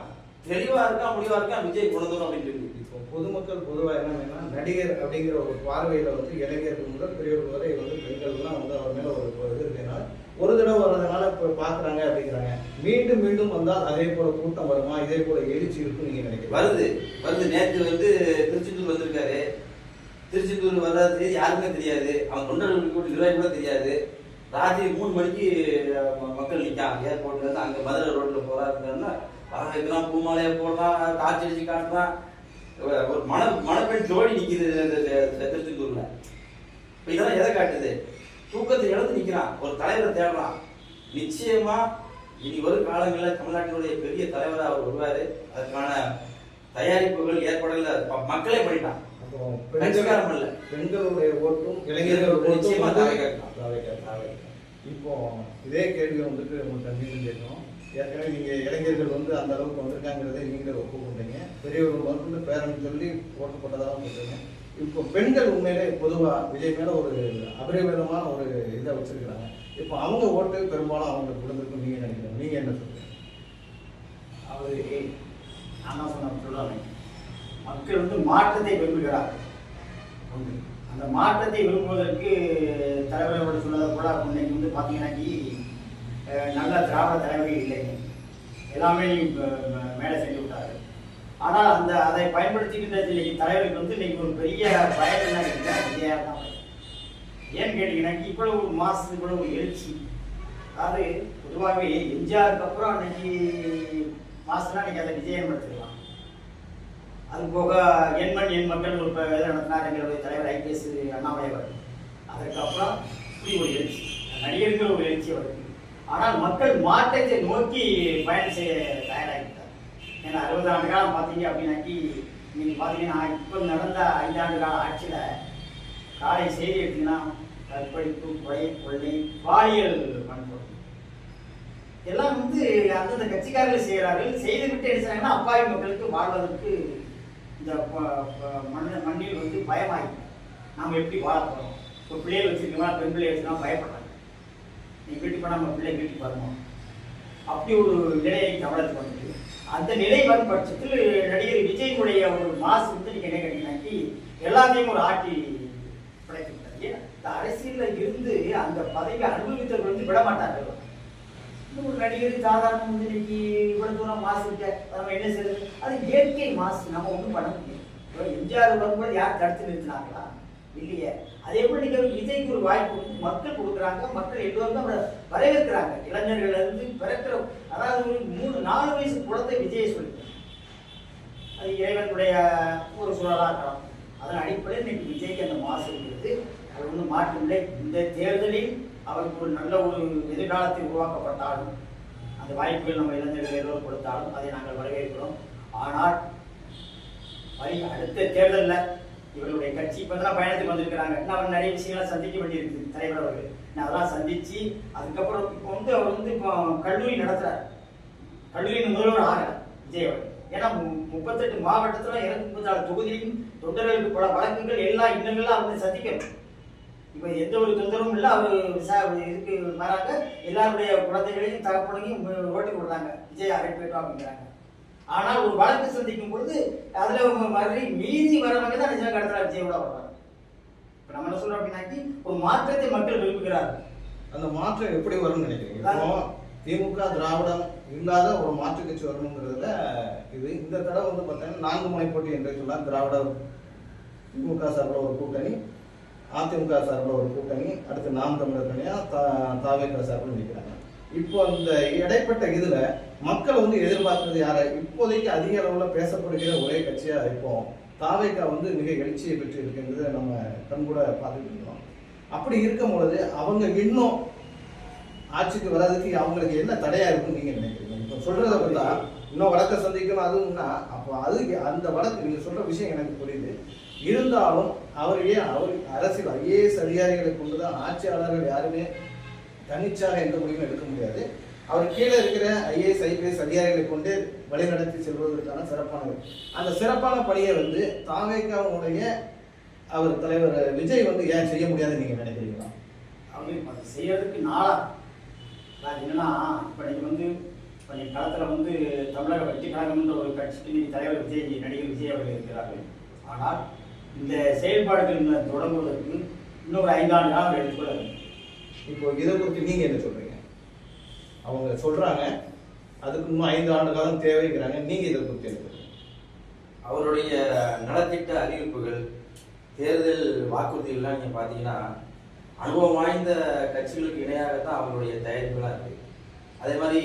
தெளிவா இருக்கான், முடிவா இருக்கான் விஜய் கொண்டு வரும் அப்படின்னு சொல்லி. இப்போ பொதுமக்கள் பொதுவாக என்ன நடிகர் அப்படிங்கிற ஒரு பார்வையில வந்து இளைஞர்கள் முதல் பெரியவர்கள் வரை வந்து பெண்கள்லாம் வந்து அவர் மேல ஒரு இது இருக்குன்னா ஒரு தடவை வர்றதுனால இப்போ பார்க்குறாங்க அப்படிங்கிறாங்க. மீண்டும் மீண்டும் வந்தால் அதே போல கூட்டம் வருமா, இதே போல எழுச்சி இருக்கும் நீங்க நினைக்கிறீங்க? வருது. நேற்று வந்து திருச்செந்தூர் வந்திருக்காரு. திருச்செந்தூர் வர்றது யாருக்குமே தெரியாது, அவன் தொண்டர்களுக்கு நிர்வாகி கூட தெரியாது. ராத்திரி 3 மணிக்கு மக்கள் நிற்கான் ஏர்போர்ட்ல இருந்து. அங்கே மதுரை ரோட்ல போறாருன்னா வர வைக்கிறான், பூமாலையை போடுறான், காட்சி அடிச்சு காட்டுறான். ஒரு மணப்பெண் ஜோடி நிற்கிது திருச்செந்தூர்ல. இப்போ இதெல்லாம் எதை காட்டுது? தூக்கத்தை இழந்து நிற்கிறான், ஒரு தலைவரை தேடுறான். நிச்சயமா இனி வரும் காலங்களில் தமிழ்நாட்டினுடைய பெரிய தலைவராக அவர் வருவாரு. அதுக்கான தயாரிப்புகள் ஏற்பாடுகள் மக்களே பண்ணிட்டான். பெண்களுடைய ஓட்டும் இளைஞர்கள் நிச்சயமா இப்போ இதே கேள்வி வந்துட்டு உங்களுக்கு மீண்டும் கேட்கணும். ஏற்கனவே நீங்க இளைஞர்கள் வந்து அந்த அளவுக்கு வந்திருக்காங்கிறதே நீங்களே ஒப்புக்கொண்டீங்க. பெரியவர்கள் வந்து பேரன் சொல்லி ஓட்டு போட்டதாகவும் சொல்றீங்க. இப்போ பெண்கள் உண்மையிலே பொதுவா விஜய் மேல ஒரு அபரிமிதமான ஒரு இதை வச்சிருக்கிறாங்க. இப்போ அவங்க ஓட்டு பெரும்பாலும் அவங்களுக்கு விழுந்திருக்கும் நீங்க நினைக்கிறீங்க. நீங்க என்ன சொல்றீங்க? அவரு நான் சொல்றாங்க, மக்கள் வந்து மாற்றத்தை விரும்புகிறார்கள். அந்த மாற்றத்தை விரும்புவதற்கு தலைவர்களோட சொன்னதை கூட இன்னைக்கு வந்து பார்த்தீங்கன்னாக்கி நல்ல திராவிட தலைவர்கள் இல்லை, எல்லாமே மேலே செஞ்சு விட்டார்கள். ஆனால் அதை பயன்படுத்திக்கிட்ட இன்னைக்கு தலைவருக்கு வந்து இன்னைக்கு ஒரு பெரிய பயன் என்ன கேட்டீங்கன்னா விஜயா தான். ஏன்னு கேட்டீங்கன்னாக்கி இவ்வளவு ஒரு மாசத்துக்கு இவ்வளவு ஒரு எழுச்சி. அதாவது பொதுவாகவே எம்ஜிஆருக்கு அப்புறம் அன்னைக்கு மாசம்னா இன்னைக்கு அதை விஜயம் எடுத்துக்கலாம். அது போக எண்மண் எண் மக்கள் ஒரு இதை நடத்தினார் எங்களுடைய தலைவர் ஐபிஎஸ் அண்ணாமலை அவர்கள். அதற்கப்புறம் இப்படி ஒரு எழுச்சி, நடிகர்கள் ஒரு எழுச்சி வருது. ஆனால் மக்கள் மாற்றத்தை நோக்கி பயணம் செய்ய தயாராகிட்டார். ஏன்னா 60 ஆண்டு காலம் பார்த்தீங்க அப்படின்னாக்கி நீங்கள் பார்த்தீங்கன்னா இப்போ நடந்த 5 ஆண்டு கால ஆட்சியில் காலை செய்தி எடுத்தீங்கன்னா கற்பழிப்பு, கொலை, கொள்ளை, பாலியல் வன்கொடுமை எல்லாம் வந்து அந்தந்த கட்சிக்காரர்கள் செய்கிறார்கள். செய்துவிட்டு என்ன செய்றாங்கன்னா அப்பாவி மக்களுக்கு வாழ்வதற்கு இந்த மண்ணில் வந்து பயமாகி நாம் எப்படி வாழ போகிறோம். இப்போ பிள்ளைகள் வச்சுருக்கோம்னா பெண் பிள்ளை வச்சுக்கலாம் பயப்படுறாங்க. நீ வீட்டுக்கு போனால் நம்ம பிள்ளை வீட்டுக்கு வரணும், அப்படி ஒரு நிலையை தமிழகத்துக்கு வந்துட்டு அந்த நிலை வரும் பட்சத்தில் நடிகர் விஜயினுடைய ஒரு மாசு வந்து நீங்கள் என்ன கேட்டீங்கன்னாக்கி எல்லாத்தையும் ஒரு ஆட்சி படைக்கின்றது. இந்த அரசியலில் இருந்து அந்த பதவி அனுபவித்தவர்கள் வந்து விட மாட்டார்கள். ஒரு நடிகர் சாதாரண வந்து இன்னைக்கு இவ்வளவு தூரம் மாசு இருக்க நம்ம என்ன செய்யறது? அது இயற்கை மாசு, நம்ம ஒன்றும் பண்ண முடியும். எம்ஜிஆர் வரும்போது யார் தடுத்து நிறுத்தினாங்களா? இல்லையே. அதே போல நீங்க விஜய்க்கு ஒரு வாய்ப்பு வந்து மக்கள் கொடுக்குறாங்க, மக்கள் எல்லோருக்கும் அவரை வரவேற்கிறாங்க. இளைஞர்கள் இருந்து பிறக்கிற, அதாவது ஒரு 3-4 வயசு குழந்தை விஜயை சொல்லிட்டு அது இறைவனுடைய ஒரு சூழலாக இருக்கலாம். அதன் அடிப்படையில் இன்னைக்கு விஜய்க்கு அந்த மாசு இருக்கிறது. அது ஒன்றும் மாற்றமில்லை. இந்த தேர்தலில் அவருக்கு ஒரு நல்ல ஒரு எதிர்காலத்தை உருவாக்கப்பட்டாலும், அந்த வாய்ப்புகள் நம்ம இளைஞர்கள் எல்லோரும் கொடுத்தாலும் அதை நாங்கள் வரவேற்கிறோம். ஆனால் அடுத்த தேர்தலில் இவர்களுடைய கட்சி இப்போ தான் பயணத்துக்கு வந்திருக்கிறாங்க. இன்னும் நிறைய விஷயங்களை சந்திக்க வேண்டியிருக்குது தலைவர் அவர்கள். நான் அதெல்லாம் சந்திச்சு அதுக்கப்புறம் இப்போ வந்து அவர் வந்து இப்போ கல்லூரி நடத்துகிறார். கல்லூரியின் முதல்வர் ஆகிறார் விஜய் அவர்கள். ஏன்னா 38 மாவட்டத்தில் 234 தொகுதியிலும் தொண்டர்களுக்கு பல வழக்குகள் எல்லா இன்னங்கள்லாம் அவர் சந்திக்கணும். இப்போ எந்த ஒரு தொந்தரவும் இல்லை. அவர் இதுக்கு மாறாக எல்லாருடைய குழந்தைகளையும் தகப்பனையும் ஓட்டி விடுறாங்க. விஜய் அழைப்பேட்டோம் அப்படிங்கிறாங்க. ஆனால் ஒரு வழக்கு சந்திக்கும் பொழுது அதில் மீதி வரவங்க தான் நிஜ கடத்தல விஜயோட வருவாங்க. இப்போ நம்ம என்ன சொல்றோம் அப்படின்னாக்கி ஒரு மாற்றத்தை மக்கள் விரும்புகிறார்கள். அந்த மாற்றம் எப்படி வரும்னு நினைக்கிறீங்க? திமுக திராவிடம் இல்லாத ஒரு மாற்று கட்சி வரணுங்கிறதுல இது இந்த தடவை வந்து பார்த்தீங்கன்னா 4 முனை போட்டி என்று சொல்லலாம். திராவிட திமுக சார்பில் ஒரு கூட்டணி, அதிமுக சார்பில் ஒரு கூட்டணி, அடுத்து நாம் தமிழர் தனியாக தாவேக சார்பில் நிற்கிறாங்க. இப்போ இந்த இடைப்பட்ட இதுல மக்கள் வந்து எதிர்பார்க்கிறது யாரை? இப்போதைக்கு அதிக அளவில் பேசப்படுகிற ஒரே கட்சியா இப்போ தாவேகா வந்து மிக எழுச்சியை பெற்று இருக்குங்கிறத நம்ம கண்கூட பார்த்துட்டு இருக்கோம். அப்படி இருக்கும் பொழுது அவங்க இன்னும் ஆட்சிக்கு வர்றதுக்கு அவங்களுக்கு என்ன தடையா இருக்குன்னு நீங்க நினைக்கிறீங்க? இப்போ சொல்றதை பார்த்தா இன்னும் வழக்கை சந்திக்கணும் அதுன்னா, அப்போ அது அந்த வழக்கு நீங்க சொல்ற விஷயம் எனக்கு புரியுது. இருந்தாலும் அவர் அரசியல் IAS அதிகாரிகளை கொண்டுதான் ஆட்சியாளர்கள் யாருமே தனிச்சாக எந்த முடிவும் எடுக்க முடியாது. அவர் கீழே இருக்கிற IAS IPS அதிகாரிகளை கொண்டு வழிநடத்தி செல்வதற்கான சிறப்பானது. அந்த சிறப்பான பணியை வந்து தாவேகாவுடைய அவர் தலைவர் விஜய் வந்து ஏன் செய்ய முடியாதுன்னு நீங்க நினைக்கிறீங்களா? அவங்க செய்யறதுக்கு நாளா என்னன்னா, இப்போ நீங்கள் வந்து இப்போ நீங்கள் களத்தில் வந்து தமிழக வெற்றி கழகம்ன்ற ஒரு கட்சிக்கு இன்னைக்கு தலைவர் விஜய், நடிகர் விஜய் அவர்கள் இருக்கிறார்கள். ஆனால் இந்த செயல்பாடுகள் தொடங்குவதற்கு இன்னொரு 5 ஆண்டு காலம் எடுத்துக்கொள்ள வேண்டும். இப்போ இதை குறித்து நீங்க என்ன சொல்றீங்க? அவங்க சொல்றாங்க அதுக்கு இன்னும் 5 ஆண்டு காலம் தேவைங்கிறாங்க. நீங்க இதை குறித்து என்ன சொல்றீங்க? அவருடைய நலத்திட்ட அறிவிப்புகள், தேர்தல் வாக்குறுதிகள்லாம் நீங்க பாத்தீங்கன்னா அனுபவம் வாய்ந்த கட்சிகளுக்கு இணையாகத்தான் அவங்களுடைய தயாரிப்புகளாக இருக்கு. அதே மாதிரி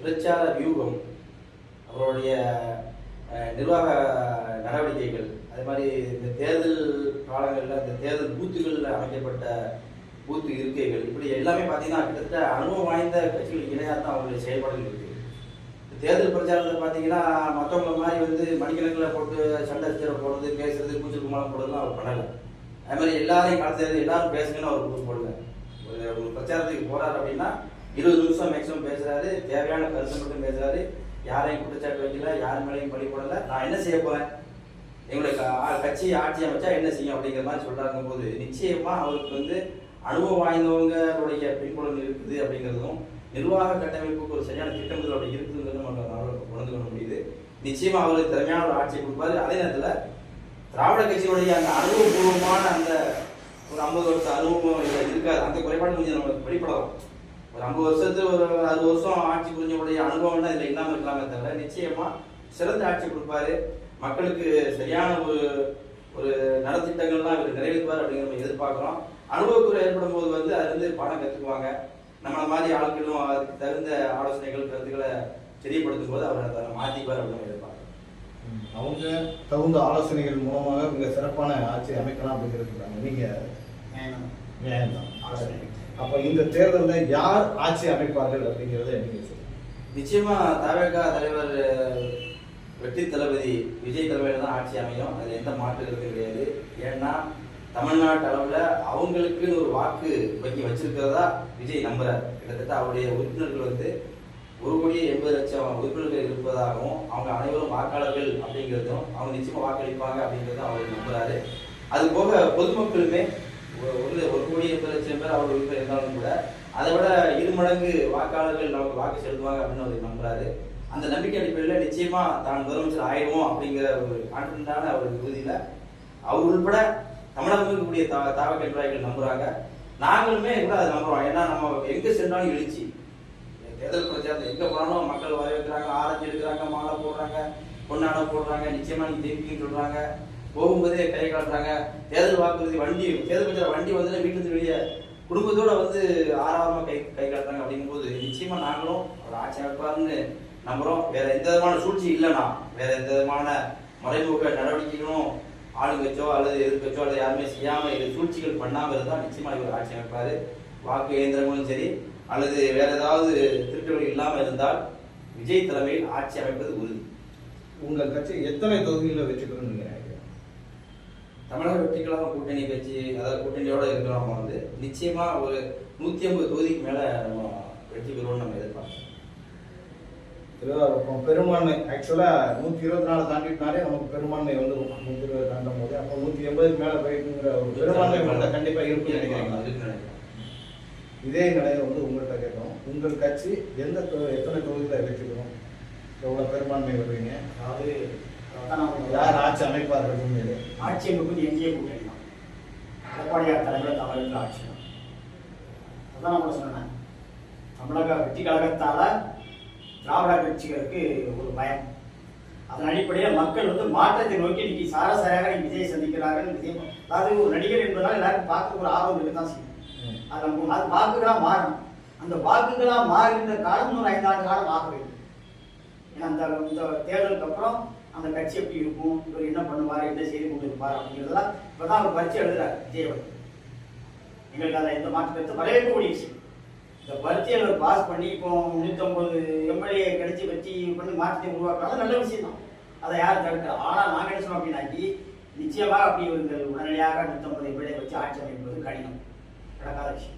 பிரச்சார வியூகம், அவருடைய நிர்வாக நடவடிக்கைகள், அதே மாதிரி இந்த தேர்தல் காலங்களில் இந்த தேர்தல் பூத்துகளில் அமைக்கப்பட்ட பூத்து இருக்கைகள், இப்படி எல்லாமே பார்த்தீங்கன்னா கிட்டத்தட்ட அனுபவம் வாய்ந்த கட்சிகளுக்கு இணையாக தான் அவங்களுடைய செயல்பாடுகள் இருக்குது. தேர்தல் பிரச்சாரத்தில் பார்த்தீங்கன்னா மற்றவங்கள மாதிரி வந்து மணிக்கணக்கில் போட்டு சண்டை போடுறது, பேசுறது, கூச்சல் குமாரம் போடுறதுலாம் அவர் பண்ணலை. அது மாதிரி எல்லாரையும் கலந்து எல்லாரும் பேசுங்கன்னு அவர் கூட்டு போடல. ஒரு பிரச்சாரத்துக்கு போறாரு அப்படின்னா 20 நிமிஷம் மேக்ஸிமம் பேசுறாரு, தேவையான கருத்து மட்டும் பேசுறாரு, யாரையும் குற்றச்சாட்டு வைக்கல, யார் மேலேயும் பழி போடல. நான் என்ன செய்ய போறேன், எங்களுடைய கட்சி ஆட்சி அமைச்சா என்ன செய்யும் அப்படிங்கிற மாதிரி சொல்றாங்க போது நிச்சயமா அவருக்கு வந்து அனுபவம் வாய்ந்தவங்களுடைய பின்புலம் இருக்குது அப்படிங்கிறதும், நிர்வாக கட்டமைப்புக்கு ஒரு சரியான திட்டமிடல் அப்படி இருக்குதுங்கிறதும் அவருக்கு உணர்ந்து கொள்ள முடியுது. நிச்சயமா அவருக்கு திறமையான ஒரு ஆட்சியை கொடுப்பாரு. அதே நேரத்தில் திராவிட கட்சியுடைய அந்த அனுபவபூர்வமான அந்த ஒரு 50 வருஷம் அனுபவம் இருக்காது. அந்த குறைபாடு கொஞ்சம் நமக்கு வெளிப்படலாம். ஒரு 50 வருஷத்துக்கு ஒரு 60 வருஷம் ஆட்சி புரிஞ்சவுடைய அனுபவம்னா இதில் இல்லாமல் இருக்கலாமே தவிர நிச்சயமா சிறந்த ஆட்சி கொடுப்பாரு. மக்களுக்கு சரியான ஒரு நலத்திட்டங்கள்லாம் இவர் நிறைவேற்றுவார் அப்படிங்கிற நம்ம எதிர்பார்க்குறோம். அனுபவக்குறை ஏற்படும் போது வந்து அதுலேருந்து பாடம் கற்றுக்குவாங்க. நம்மள மாதிரி ஆட்களும் அதுக்கு தகுந்த ஆலோசனைகள் கருத்துக்களை தெரியப்படுத்தும் போது அவர் அதை மாற்றிக்குவார் அப்படின்னு எதிர்பார்க்குறோம். அவங்க தகுந்த ஆலோசனைகள் மூலமாக மிக சிறப்பான ஆட்சி அமைக்கலாம் அப்படிங்கிறது நீங்க வேண்டாம் ஆலோசனை. அப்ப இந்த தேர்தலில் யார் ஆட்சி அமைப்பார்கள் அப்படிங்கிறத நீங்க சொல்லுங்க. நிச்சயமா தவேகா தலைவர் வெற்றி தளபதி விஜய் தலைமையில தான் ஆட்சி அமையும். அது எந்த மாற்று கருத்து கிடையாது. ஏன்னா தமிழ்நாட்டு அளவுல அவங்களுக்கு ஒரு வாக்கு வங்கி வச்சிருக்கிறதா விஜய் நம்புறாரு. கிட்டத்தட்ட அவருடைய உறுப்பினர்கள் வந்து 1,80,00,000 உறுப்பினர்கள் இருப்பதாகவும், அவங்க அனைவரும் வாக்காளர்கள் அப்படிங்கிறதும், அவங்க நிச்சயமா வாக்களிப்பாங்க அப்படிங்கிறதும் அவர் நம்புறாரு. அது போக பொதுமக்களுமே 1,80,00,000 பேர் அவர் உறுப்பினர் இருந்தாலும் கூட அதை விட 2 மடங்கு வாக்காளர்கள் நமக்கு வாக்கு செலுத்துவாங்க அப்படின்னு அவர் நம்புறாரு. அந்த நம்பிக்கை அடிப்படையில் நிச்சயமா தான் முதலமைச்சர் ஆயிடுவோம் அப்படிங்கிற ஒரு கான்பிடண்டான ஒரு உறுதியில அவர் உள்பட தமிழகம் இருக்கக்கூடிய தாவக நிர்வாகிகள் நம்புறாங்க. நாங்களுமே கூட அதை நம்புறோம். ஏன்னா நம்ம எங்க சென்றாலும் எழுச்சி, தேர்தல் பிரச்சாரத்தில் எங்கே போனாலும் மக்கள் வரவேற்கிறாங்க, ஆரஞ்சு எடுக்கிறாங்க, மாலை போடுறாங்க, பொன்னாடை போடுறாங்க, நிச்சயமாக நீ ஜெயிப்பீங்கன்னு சொல்கிறாங்க. போகும்போதே கை காட்டுறாங்க. தேர்தல் வாக்குறுதி வண்டி, தேர்தல் பிரச்சார வண்டி வந்து வீட்டுக்கு வெளியே குடும்பத்தோட வந்து ஆறாவமாக கை காட்டுறாங்க. அப்படிங்கும்போது நிச்சயமாக நாங்களும் அவர் ஆட்சி அமைப்பாருன்னு நம்புகிறோம். வேற எந்த விதமான சூழ்ச்சி இல்லைன்னா, வேற எந்த விதமான மறைமுக நடவடிக்கைகளும் ஆளுங்கட்சோ அல்லது எதிர்கட்சோ அல்லது யாருமே செய்யாமல் இது சூழ்ச்சிகள் பண்ணாமல் இருந்தால் நிச்சயமாக இவர் ஆட்சி அமைப்பார். வாக்கு இயந்திரங்களும் சரி அல்லது வேற ஏதாவது திருட்டுகள் இல்லாமல் இருந்தால் விஜய் தலைமையில் ஆட்சி அமைப்பது உறுதி. உங்கள் கட்சி எத்தனை தொகுதிகளில் வெற்றி பெறும் நீங்க நினைக்கிறீங்க? தமிழக வெற்றி கழகம் கூட்டணி கட்சி, அதாவது கூட்டணியோட இருக்கிறவங்க வந்து நிச்சயமா ஒரு 150 தொகுதிக்கு மேல நம்ம வெற்றி பெறுவோம்னு நம்ம எதிர்பார்க்கிறோம். திருவாரூர் பெரும்பான்மை ஆக்சுவலா 124 தாண்டிட்டாலே நமக்கு பெரும்பான்மை வந்து 120 தாண்டும் போது அப்போ 180க்கு மேல போயிட்டுங்கிற ஒரு பெரும்பான்மை மட்டும் கண்டிப்பா இருக்குன்னு நினைக்கிறீங்க. இதே நிலையை வந்து உங்கள்கிட்ட கேட்கணும். உங்கள் கட்சி எத்தனை தொகுதியில் வெற்றி பெறும்? எவ்வளவு பெரும்பான்மை வருவீங்க? அதாவது யார் ஆட்சி அமைப்பார்கள்? ஆட்சி அமைப்பது எங்கேயே கூட்டணி தான். எடப்பாடியார் தலைமையில் தமிழக ஆட்சி தான். அதான் நம்ம சொன்னேன், தமிழக வெற்றி கழகத்தால திராவிட கட்சிகளுக்கு ஒரு பயம். அதன் அடிப்படையில் மக்கள் வந்து மாற்றத்தை நோக்கி இன்னைக்கு சாரசாரியாக விஜயை சந்திக்கிறார்கள். விஜய் அதாவது ஒரு நடிகர் என்பதால் எல்லாருக்கும் பார்க்க ஒரு ஆர்வம் இருக்குதான் செய்யும். அது வாக்குகளாக மாறணும். அந்த வாக்குகளாக மாறுகின்ற காலம் ஒரு 5 ஆண்டு காலம் ஆக வேண்டும். ஏன்னா இந்த தேர்தலுக்கு அப்புறம் அந்த கட்சி எப்படி இருக்கும், இவர் என்ன பண்ணுவார், என்ன செய்து கொண்டு இருப்பார் அப்படிங்கிறதெல்லாம் இப்பதான் அவர் பரிச்சை எழுதுறாரு விஜய் அவர்கள். எங்களுக்கு அதை எந்த மாற்றத்தை வரவேற்கக்கூடிய விஷயம். இந்த பரிச்சையை அவர் பாஸ் பண்ணி இப்போ 150 எம்எல்ஏ கிடைச்சி வச்சு பண்ணி மாற்றத்தை உருவாக்குறாங்க, நல்ல விஷயம் தான். அதை யாரும் தடுக்க. ஆனால் நாங்கள் என்ன சொன்னோம் அப்படின்னாக்கி நிச்சயமாக அப்படி இவர்கள் உடனடியாக 150 எம்எல்ஏ வச்சு ஆட்சி அமைப்பது கடினம், நடக்காத விஷயம்.